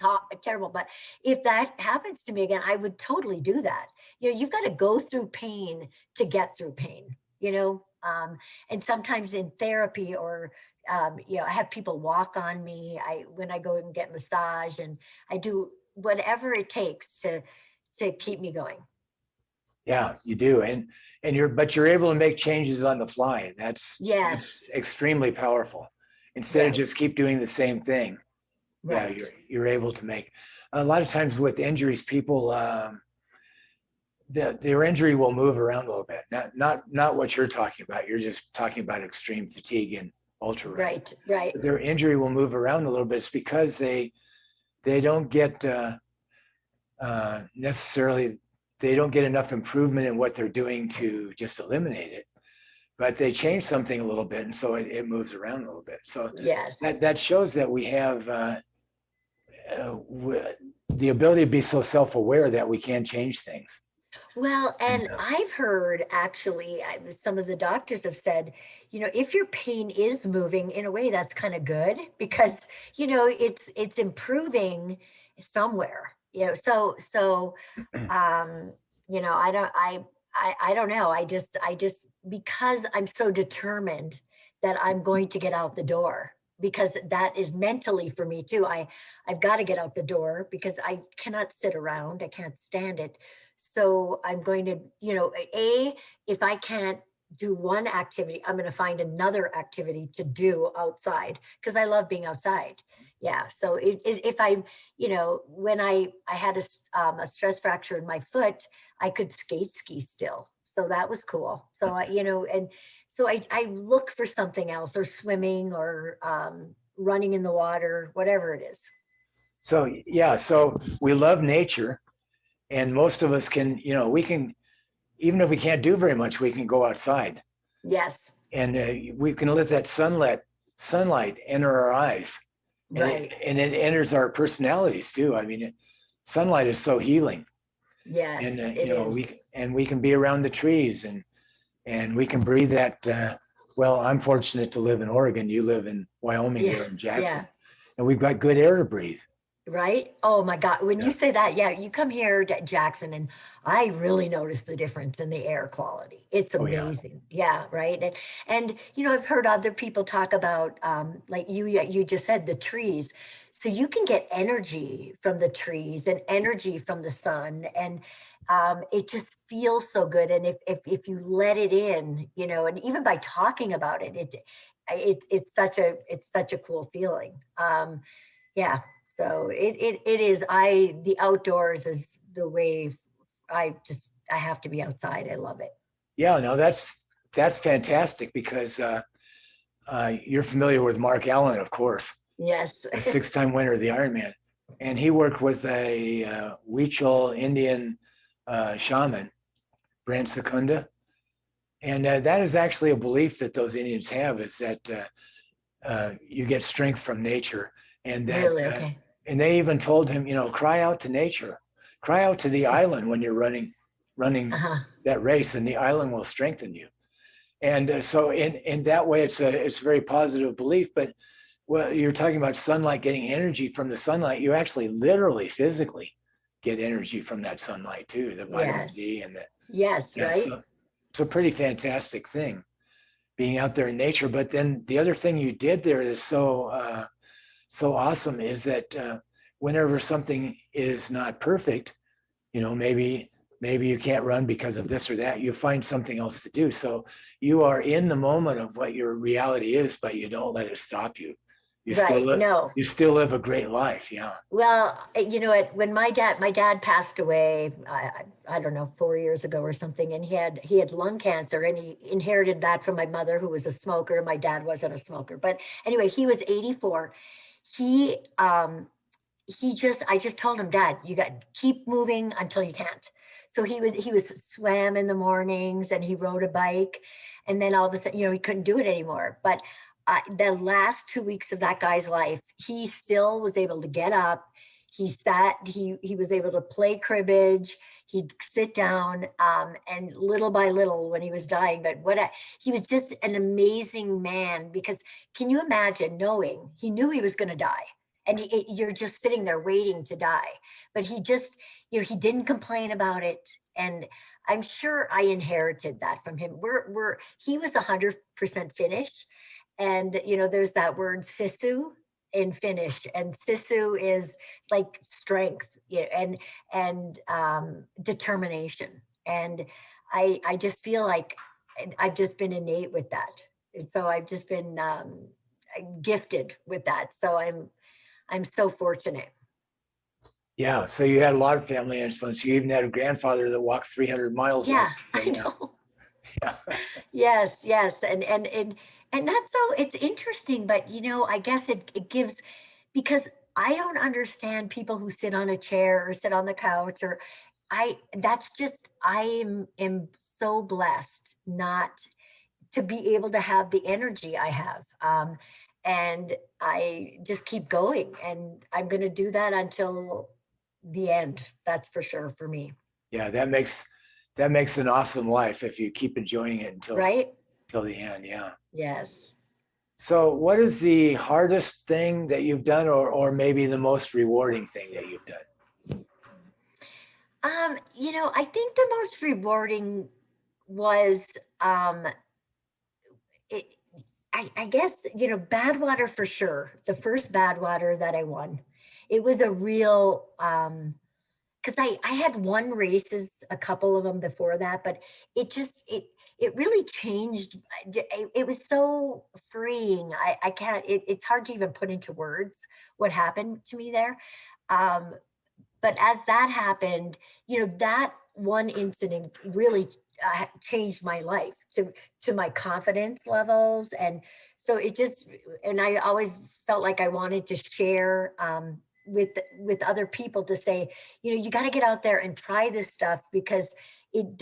terrible. But if that happens to me again, I would totally do that. You've got to go through pain to get through pain, and sometimes in therapy, or I have people walk on me. When I go and get massage, and I do whatever it takes to keep me going. Yeah, you do. And you're able to make changes on the fly. And that's extremely powerful. Instead of just keep doing the same thing. Right. Yeah, you're able to make. A lot of times with injuries, people their injury will move around a little bit. Not what you're talking about. You're just talking about extreme fatigue and ultra running. Right. But their injury will move around a little bit. It's because they don't get necessarily, they don't get enough improvement in what they're doing to just eliminate it. But they change something a little bit, and so it moves around a little bit. So that shows that we have the ability to be so self-aware that we can change things. Well, and I've heard, actually, some of the doctors have said, if your pain is moving in a way, that's kind of good, because, it's improving somewhere, so, I don't know. I just, because I'm so determined that I'm going to get out the door, because that is mentally for me too. I've got to get out the door because I cannot sit around. I can't stand it. So I'm going to, if I can't do one activity, I'm going to find another activity to do outside, because I love being outside. Yeah. So if I, when I had a stress fracture in my foot, I could skate ski still. So that was cool. So and so I look for something else, or swimming, or running in the water, whatever it is. So yeah, so we love nature, and most of us can, we can, even if we can't do very much, we can go outside, Yes, and we can let that sunlight enter our eyes, and right. it enters our personalities too. I mean, sunlight is so healing, and Yes, it is. we can be around the trees, and we can breathe that. Well, I'm fortunate to live in Oregon. You live in Wyoming. Yeah, We're in yeah. Jackson, and we've got good air to breathe. Right? Oh my God. When you Yeah. say that, yeah, you come here to Jackson, and I really notice the difference in the air quality. It's Oh yeah. amazing. Yeah, right. And I've heard other people talk about like you just said, the trees. So you can get energy from the trees and energy from the sun, and it just feels so good. And if you let it in, and even by talking about it, it's such a cool feeling. Yeah. So it is, the outdoors is the way. I have to be outside. I love it. Yeah, no, that's fantastic because you're familiar with Mark Allen, of course, Yes. a six-time winner of the Ironman, and he worked with a Huichol Indian shaman, Brant Secunda, and that is actually a belief that those Indians have, is that you get strength from nature, and that Really? Okay. and they even told him, cry out to nature, cry out to the island when you're running Uh-huh. that race, and the island will strengthen you. And so in that way, it's a very positive belief. But well, you're talking about sunlight, getting energy from the sunlight. You actually literally physically get energy from that sunlight too, the vitamin Yes. D and the Yes. yeah. Right. So it's a pretty fantastic thing being out there in nature. But then the other thing you did there is so awesome, is that whenever something is not perfect, maybe you can't run because of this or that, you find something else to do. So you are in the moment of what your reality is, but you don't let it stop you. You still Right. live No. you still live a great life. Yeah. Well, you know what? When my dad passed away, I don't know, 4 years ago or something, and he had lung cancer, and he inherited that from my mother, who was a smoker. My dad wasn't a smoker, but anyway, he was 84. He I just told him, Dad, you got keep moving until you can't. So he was swam in the mornings, and he rode a bike, and then all of a sudden, he couldn't do it anymore. But the last 2 weeks of that guy's life, he still was able to get up. He sat. He was able to play cribbage. He'd sit down, and little by little, when he was dying, but he was just an amazing man. Because can you imagine knowing he knew he was going to die, and you're just sitting there waiting to die, but he just, he didn't complain about it. And I'm sure I inherited that from him. He was 100% Finnish, and there's that word sisu in Finnish, and sisu is like strength, and determination. And I just feel like I've just been innate with that. And so I've just been gifted with that. So I'm so fortunate. Yeah. So you had a lot of family influence. You even had a grandfather that walked 300 miles Yeah, once. So I yeah. know. Yeah. Yes, yes. And that's, so it's interesting, but I guess it gives, because I don't understand people who sit on a chair or sit on the couch, or that's just, I am so blessed not to be able to have the energy I have. And I just keep going, and I'm going to do that until the end. That's for sure for me. Yeah. That makes an awesome life if you keep enjoying it until Right? till the end. Yeah. Yes. So, what is the hardest thing that you've done, or maybe the most rewarding thing that you've done? I think the most rewarding was, it, I guess, Badwater for sure. The first Badwater that I won, it was a real, because I had won races, a couple of them before that, but it really changed. It was so freeing. I can't. It's hard to even put into words what happened to me there. Um, but as that happened, that one incident really changed my life to my confidence levels. And so it just, and I always felt like I wanted to share with other people to say, you got to get out there and try this stuff, because it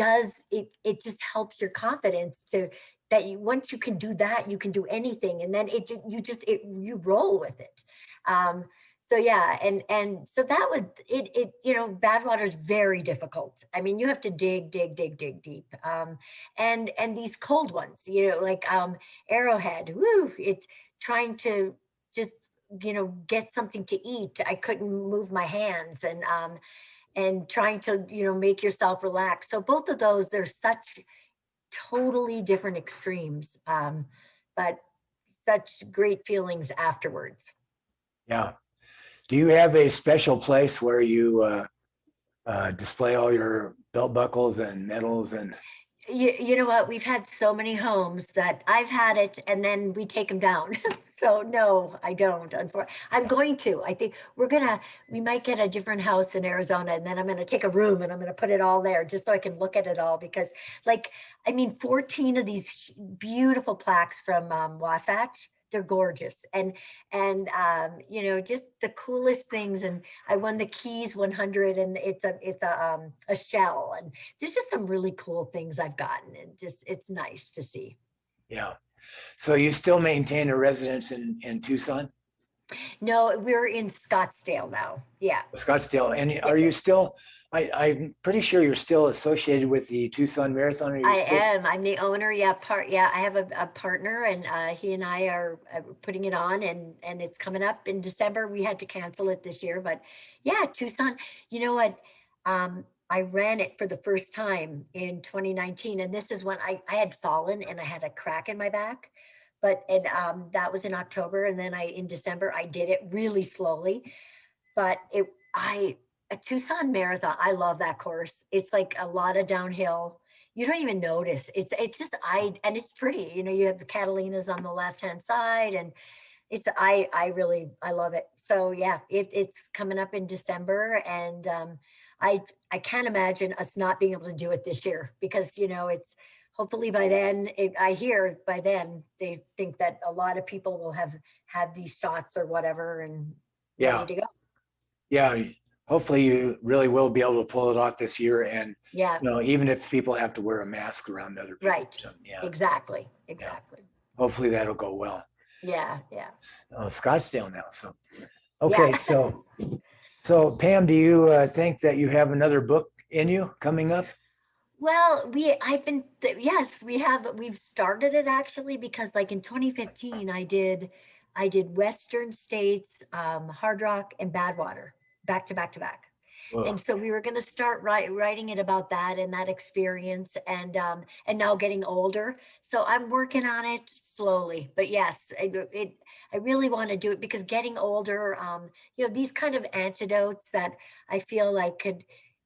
just helps your confidence to that you once you can do that, you can do anything. And then you roll with it. um so yeah, and so that was it. Badwater is very difficult. I mean, you have to dig deep. And these cold ones, like Arrowhead, woo, it's trying to just get something to eat. I couldn't move my hands, and trying to make yourself relax. So both of those, they're such totally different extremes, but such great feelings afterwards. Yeah. Do you have a special place where you display all your belt buckles and medals and? You know what? We've had so many homes that I've had it and then we take them down. So no, I don't. I'm going to. I think we might get a different house in Arizona, and then I'm going to take a room and I'm going to put it all there just so I can look at it all. Because, like, I mean, 14 of these beautiful plaques from Wasatch. They're gorgeous, and just the coolest things. And I won the Keys 100, and it's a shell, and there's just some really cool things I've gotten, and just it's nice to see. Yeah. So you still maintain a residence in Tucson, No, we're in Scottsdale now. Yeah. Scottsdale, and Yeah. are you still? I'm pretty sure you're still associated with the Tucson Marathon. Are you I still? am. I'm the owner. Yeah, yeah. I have a partner, and he and I are putting it on, and it's coming up in December. We had to cancel it this year, but yeah, Tucson. You know what? I ran it for the first time in 2019, and this is when I had fallen and I had a crack in my back. That was in October, and then in December I did it really slowly. But a Tucson Marathon, I love that course. It's like a lot of downhill. You don't even notice. It's just and it's pretty. You have the Catalinas on the left hand side, and I love it. So yeah, it's coming up in December, and I can't imagine us not being able to do it this year, because it's hopefully by then. I hear by then they think that a lot of people will have had these shots or whatever and ready Yeah. to go. Yeah. Hopefully you really will be able to pull it off this year. And, Yeah. even if people have to wear a mask around other people. Right. Yeah. Exactly. Yeah. Exactly. Hopefully that'll go well. Yeah. Yeah. Scottsdale now. So, okay. Yeah. So Pam, do you think that you have another book in you coming up? Well, yes, we've started it actually, because like in 2015, I did Western States, Hard Rock and Badwater, back to back to back. Well, And so we were going to start writing it about that and that experience, and now getting older. So I'm working on it slowly, but yes, I really want to do it, because getting older, these kind of antidotes that I feel like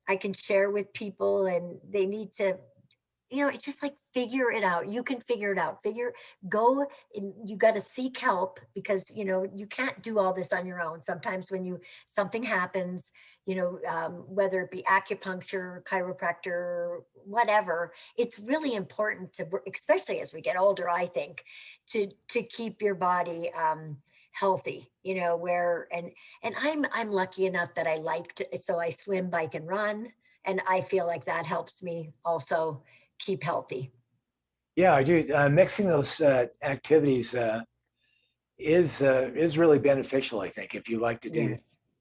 I can share with people, and they need to, it's just like figure it out. You can figure it out. Go and you got to seek help, because you can't do all this on your own. Sometimes when something happens, whether it be acupuncture, chiropractor, whatever, it's really important to, especially as we get older, I think, to keep your body healthy. And I'm lucky enough that so I swim, bike, and run, and I feel like that helps me also keep healthy. yeah, I do. Mixing those activities is really beneficial, I think, Yes.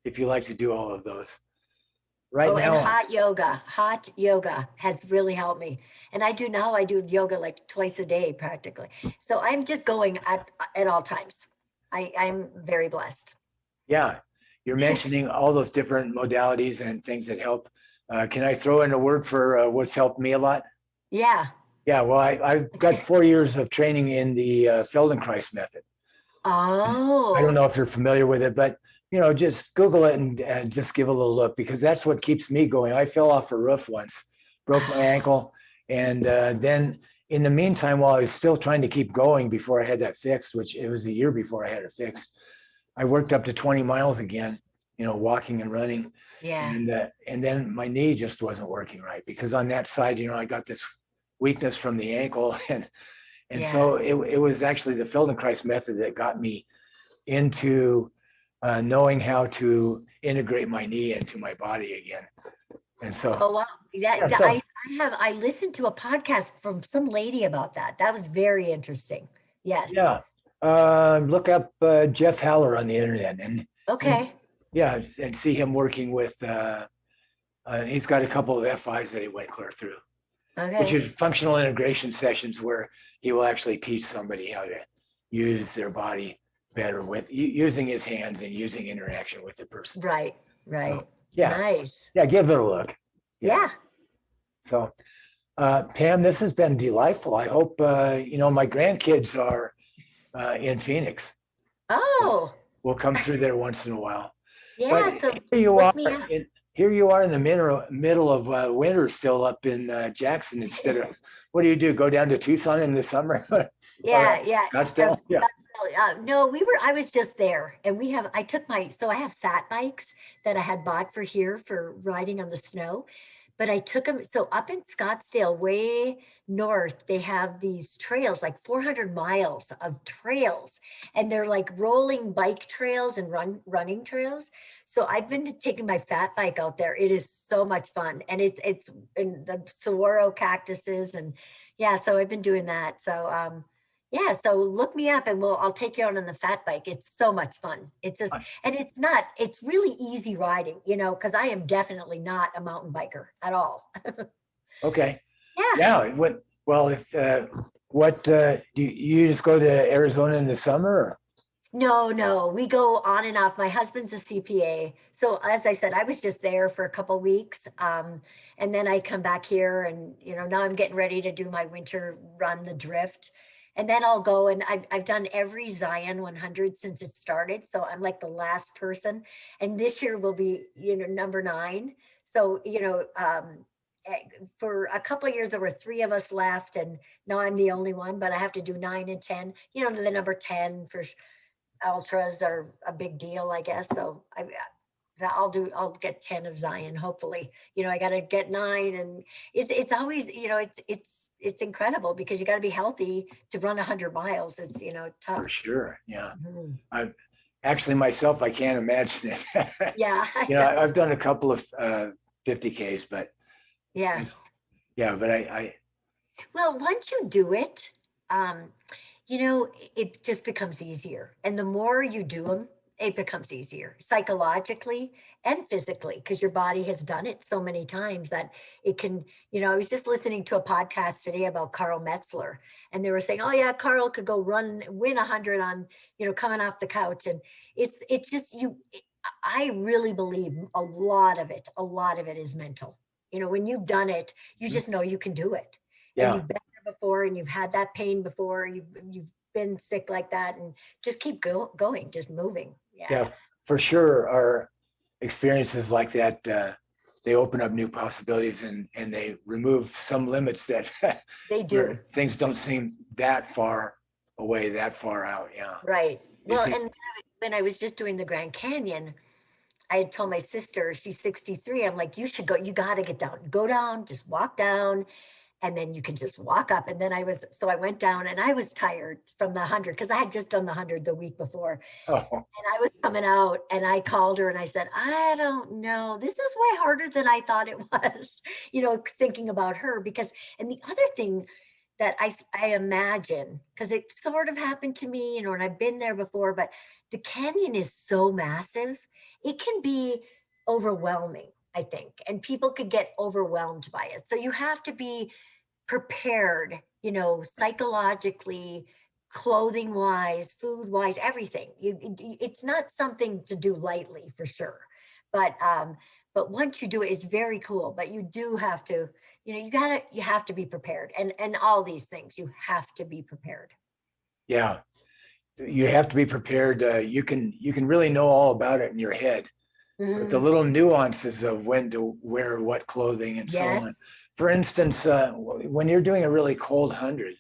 if you like to do all of those. Right Oh, and now, hot yoga has really helped me. And I do yoga like twice a day practically. So I'm just going at all times. I'm very blessed. yeah, you're mentioning all those different modalities and things that help. Can I throw in a word for what's helped me a lot? Yeah. Yeah, well, I've got 4 years of training in the Feldenkrais method. I don't Oh, know if you're familiar with it, but just Google it and just give a little look, because that's what keeps me going. I fell off a roof once, broke my ankle, and then in the meantime, while I was still trying to keep going before I had that fixed, which it was a year before I had it fixed, I worked up to 20 miles again, walking and running, yeah. and then my knee just wasn't working right, because on that side, I got this weakness from the ankle. And Yeah. so it was actually the Feldenkrais method that got me into knowing how to integrate my knee into my body again. And so, Oh, wow. yeah, I listened to a podcast from some lady about that. That was very interesting. Yes. yeah, look up Jeff Haller on the internet and Okay. yeah, and see him working with, he's got a couple of FIs that he went clear through, which Okay. is functional integration sessions where he will actually teach somebody how to use their body better with using his hands and using interaction with the person. Right. So, Right. yeah, Nice. yeah, give it a look. Yeah. So, Pam, this has been delightful. I hope, my grandkids are in Phoenix. Oh, We'll come through there once in a while. yeah. But So here you look are me up. here you are in the middle of winter still up in Jackson instead of, what do? Go down to Tucson in the summer? Or Yeah. Yeah. Scottsdale? Yeah. No, I was just there and so I have fat bikes that I had bought for here for riding on the snow, but I took them. So up in Scottsdale, way north, they have these trails, like 400 miles of trails, and they're like rolling bike trails and running trails. So I've been taking my fat bike out there. It is so much fun. And it's in the saguaro cactuses and yeah, so I've been doing that. So, yeah, so look me up and I'll take you out on the fat bike. It's so much fun. And it's really easy riding, because I am definitely not a mountain biker at all. Okay. Yeah. Yeah. Well, if do you just go to Arizona in the summer? Or? No, we go on and off. My husband's a CPA. So as I said, I was just there for a couple weeks. And then I come back here and, now I'm getting ready to do my winter run, the drift. And then I'll go and I've done every Zion 100 since it started. So I'm like the last person. And this year will be, number 9. So, for a couple of years, there were 3 of us left and now I'm the only one, but I have to do 9 and 10, the number 10 for ultras are a big deal, I guess. So I'll get 10 of Zion, hopefully. I got to get 9 and it's always, it's incredible because you got to be healthy to run 100 miles. It's, tough. For sure. Yeah. Mhm. I actually myself, I can't imagine it. Yeah. I've done a couple of 50Ks, but Yeah. but I Well, once you do it, um, it just becomes easier. And the more you do them, it becomes easier psychologically and physically because your body has done it so many times that it can, I was just listening to a podcast today about Carl Metzler and they were saying, oh yeah, Carl could go win 100 on, coming off the couch. And it's just I really believe a lot of it is mental. When you've done it, you just know you can do it. And yeah. you've been there before and you've had that pain before. You've been sick like that and just keep going, just moving. Yeah. Yeah, for sure. Our experiences like that, they open up new possibilities and they remove some limits that They do. things don't seem that far away, that far out. Yeah. Right. Well, See, and when I was just doing the Grand Canyon, I had told my sister, she's 63. I'm like, you got to get down, go down, just walk down. And then you can just walk up. And then so I went down and I was tired from the 100 because I had just done the 100 the week before. oh, And I was coming out and I called her and I said, I don't know. This is way harder than I thought it was, thinking about her and the other thing that I imagine, because it sort of happened to me, and I've been there before, but the canyon is so massive, it can be overwhelming, I think, and people could get overwhelmed by it. So you have to be prepared, psychologically, clothing wise, food wise, everything. It's not something to do lightly for sure. But once you do it, it's very cool. But you do have to, you have to be prepared. And all these things, you have to be prepared. yeah. You have to be prepared. You can really know all about it in your head. But the Mhm. little nuances of when to wear what clothing and so on. Yes. For instance, when you're doing a really cold 100,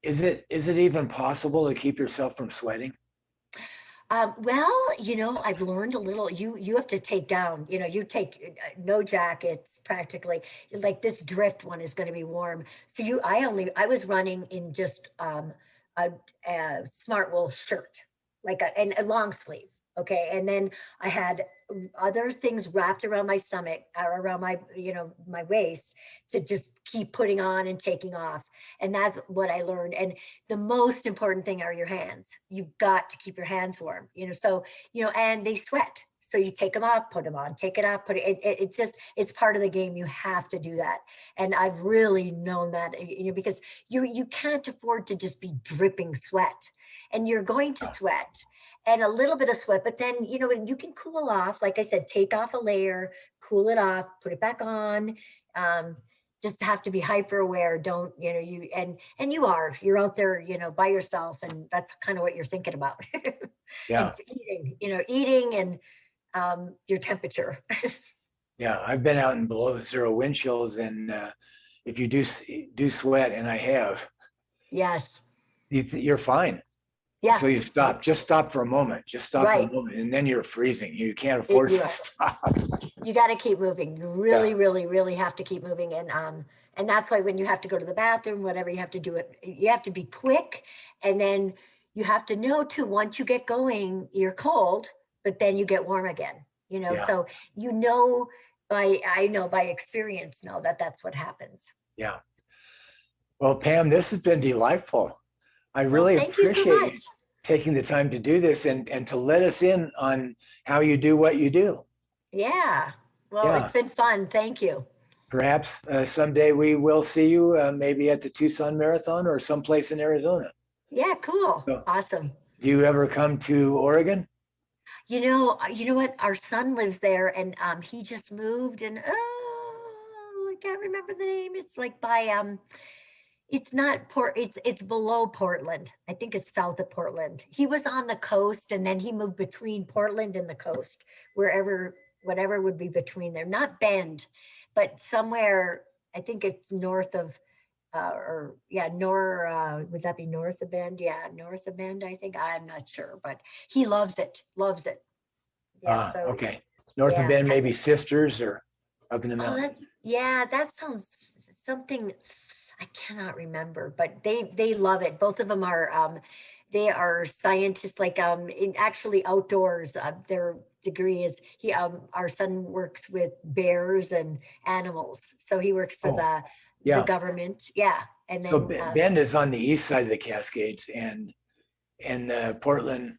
is it even possible to keep yourself from sweating? Well, I've learned a little. You have to take down. You take no jackets practically. Like this drift one is going to be warm. So I was running in just a, a smart wool shirt, like and a long sleeve. Okay, and then I had other things wrapped around my stomach or around my waist to just keep putting on and taking off. And that's what I learned. And the most important thing are your hands. You've got to keep your hands warm, so, and they sweat. So you take them off, put them on, take it off, it's just, it's part of the game. You have to do that. And I've really known that, because you can't afford to just be dripping sweat, and you're going to sweat and a little bit of sweat, but then, you can cool off. Like I said, take off a layer, cool it off, put it back on. Um, just have to be hyper aware. Don't, you're out there, by yourself, and that's kind of what you're thinking about. And Yeah. eating and your temperature. Yeah. I've been out in below zero wind chills, and if you do sweat, and I have, Yes. you're fine Yeah. until you stop. Just stop for a moment. Just stop for Right. a moment, and then you're freezing. You can't afford You to are. stop. You got to keep moving. You really, really, really have to keep moving. And that's why when you have to go to the bathroom, whatever, you have to do it. You have to be quick, and then you have to know too. Once you get going, you're cold, but then you get warm again. Yeah. So I know by experience know that that's what happens. Yeah. Well, Pam, this has been delightful. I Well, really thank you so appreciate you much. taking the time to do this, and to let us in on how you do what you do. Yeah. Well, Yeah. it's been fun. Thank you. Perhaps someday we will see you, maybe at the Tucson Marathon or someplace in Arizona. Yeah. Cool. So, Awesome. do you ever come to Oregon? You know what? Our son lives there, and he just moved, and I can't remember the name. It's like by it's not Port. It's below Portland. I think it's south of Portland. He was on the coast, and then he moved between Portland and the coast, wherever, whatever would be between there. Not Bend, but somewhere. I think it's north of, or yeah, would that be north of Bend? Yeah, north of Bend. I think I'm not sure, but he loves it. Loves it. Yeah. So Okay. North of yeah. Bend, maybe Sisters, or up in the Oh, mountains. that sounds something I cannot remember, but they love it. Both of them are they are scientists, like in actually outdoors. Their degree is our son works with bears and animals. So he works for Oh, the yeah. government. Yeah. And So then Bend is on the east side of the Cascades, and Portland.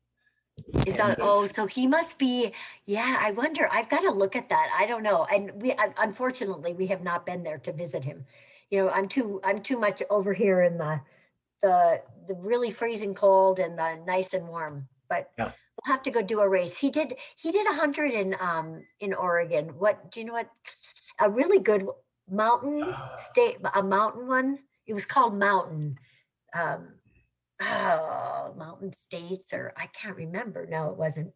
is And on, oh, so he must be, yeah, I wonder. I've got to look at that. I don't know. And unfortunately we have not been there to visit him. I'm too much over here in the really freezing cold and the nice and warm. But yeah. we'll have to go do a race. He did 100 in Oregon. What do you know what a really good mountain one. It was called Mountain. Um Mountain States, or I can't remember. No, it wasn't.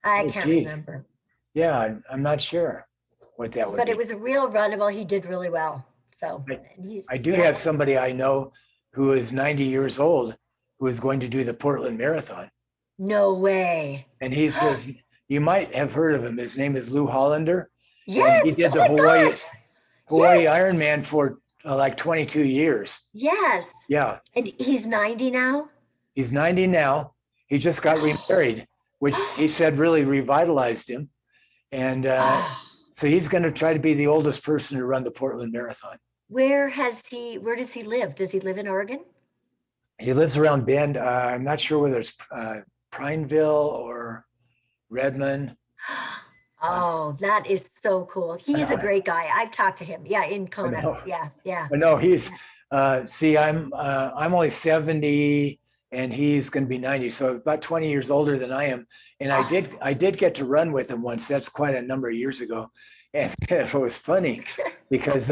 I Oh, can't geez. remember. Yeah, I'm not sure what that would But it be. was a real runnable. He did really well. So, I, and he's, I do yeah. have somebody I know who is 90 years old who is going to do the Portland Marathon. No way. And he says, you might have heard of him. His name is Lou Hollander, and he Yes. did Oh the my gosh. Hawaii Yes. Ironman for like 22 years. Yes. Yeah, And he's 90 now. he's 90 now. He just got remarried, which he said really revitalized him. And Oh, so he's going to try to be the oldest person to run the Portland Marathon. where does he live? Does he live in Oregon? He lives around Bend. I'm not sure whether it's Prineville or Redmond. Uh, Oh, that is so cool. He's a I, great guy. I've talked to him. Yeah, in I Kona. know. Yeah, yeah. I know he's. See, I'm only 70, and he's going to be 90, so about 20 years older than I am. And Oh. I did get to run with him once. That's quite a number of years ago, and it was funny because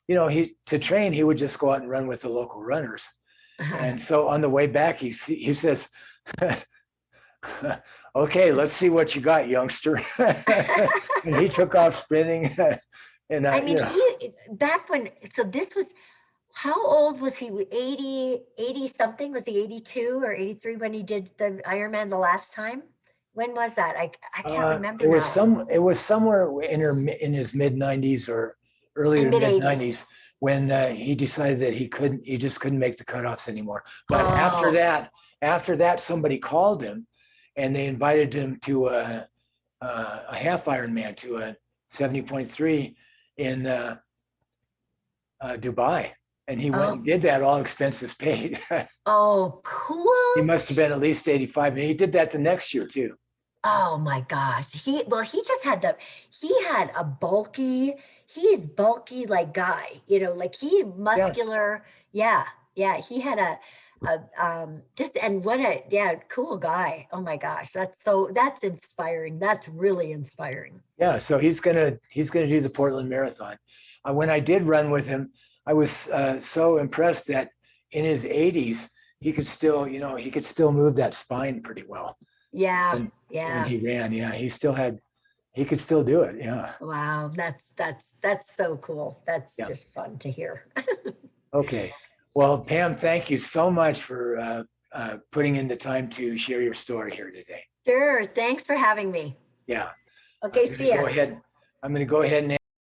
he to train he would just go out and run with the local runners. And so on the way back, he says, "Okay, let's see what you got, youngster." And he took off sprinting. And I mean, back when, so this was, How old was he? 80 something? Was he 82 or 83 when he did the Ironman the last time? When was that? I can't remember It was now. it was somewhere in his mid 90s or early In to mid mid 80s. 90s when he decided that he just couldn't make the cutoffs anymore. But Oh, after that, somebody called him and they invited him to a half Ironman, to a 70.3 in Dubai. And he went and oh, did that, all expenses paid. oh, He cool. must have been at least 85. And he did that the next year too. Oh my gosh. He just had he had a he's bulky like guy, like he Yeah. muscular. Yeah. Yeah. He had just, and what a, yeah, cool guy. Oh my gosh. That's inspiring. That's really inspiring. Yeah. So he's gonna do the Portland Marathon. When I did run with him, I was so impressed that in his 80s, he could still, he could still move that spine pretty well. Yeah. And when Yeah. he ran, yeah, he could still do it. Yeah. Wow. That's so cool. That's Yeah. just fun to hear. Okay. Well, Pam, thank you so much for putting in the time to share your story here today. Sure. Thanks for having me. Yeah. Okay. I'm going to See go ya. ahead. I'm going to go ahead and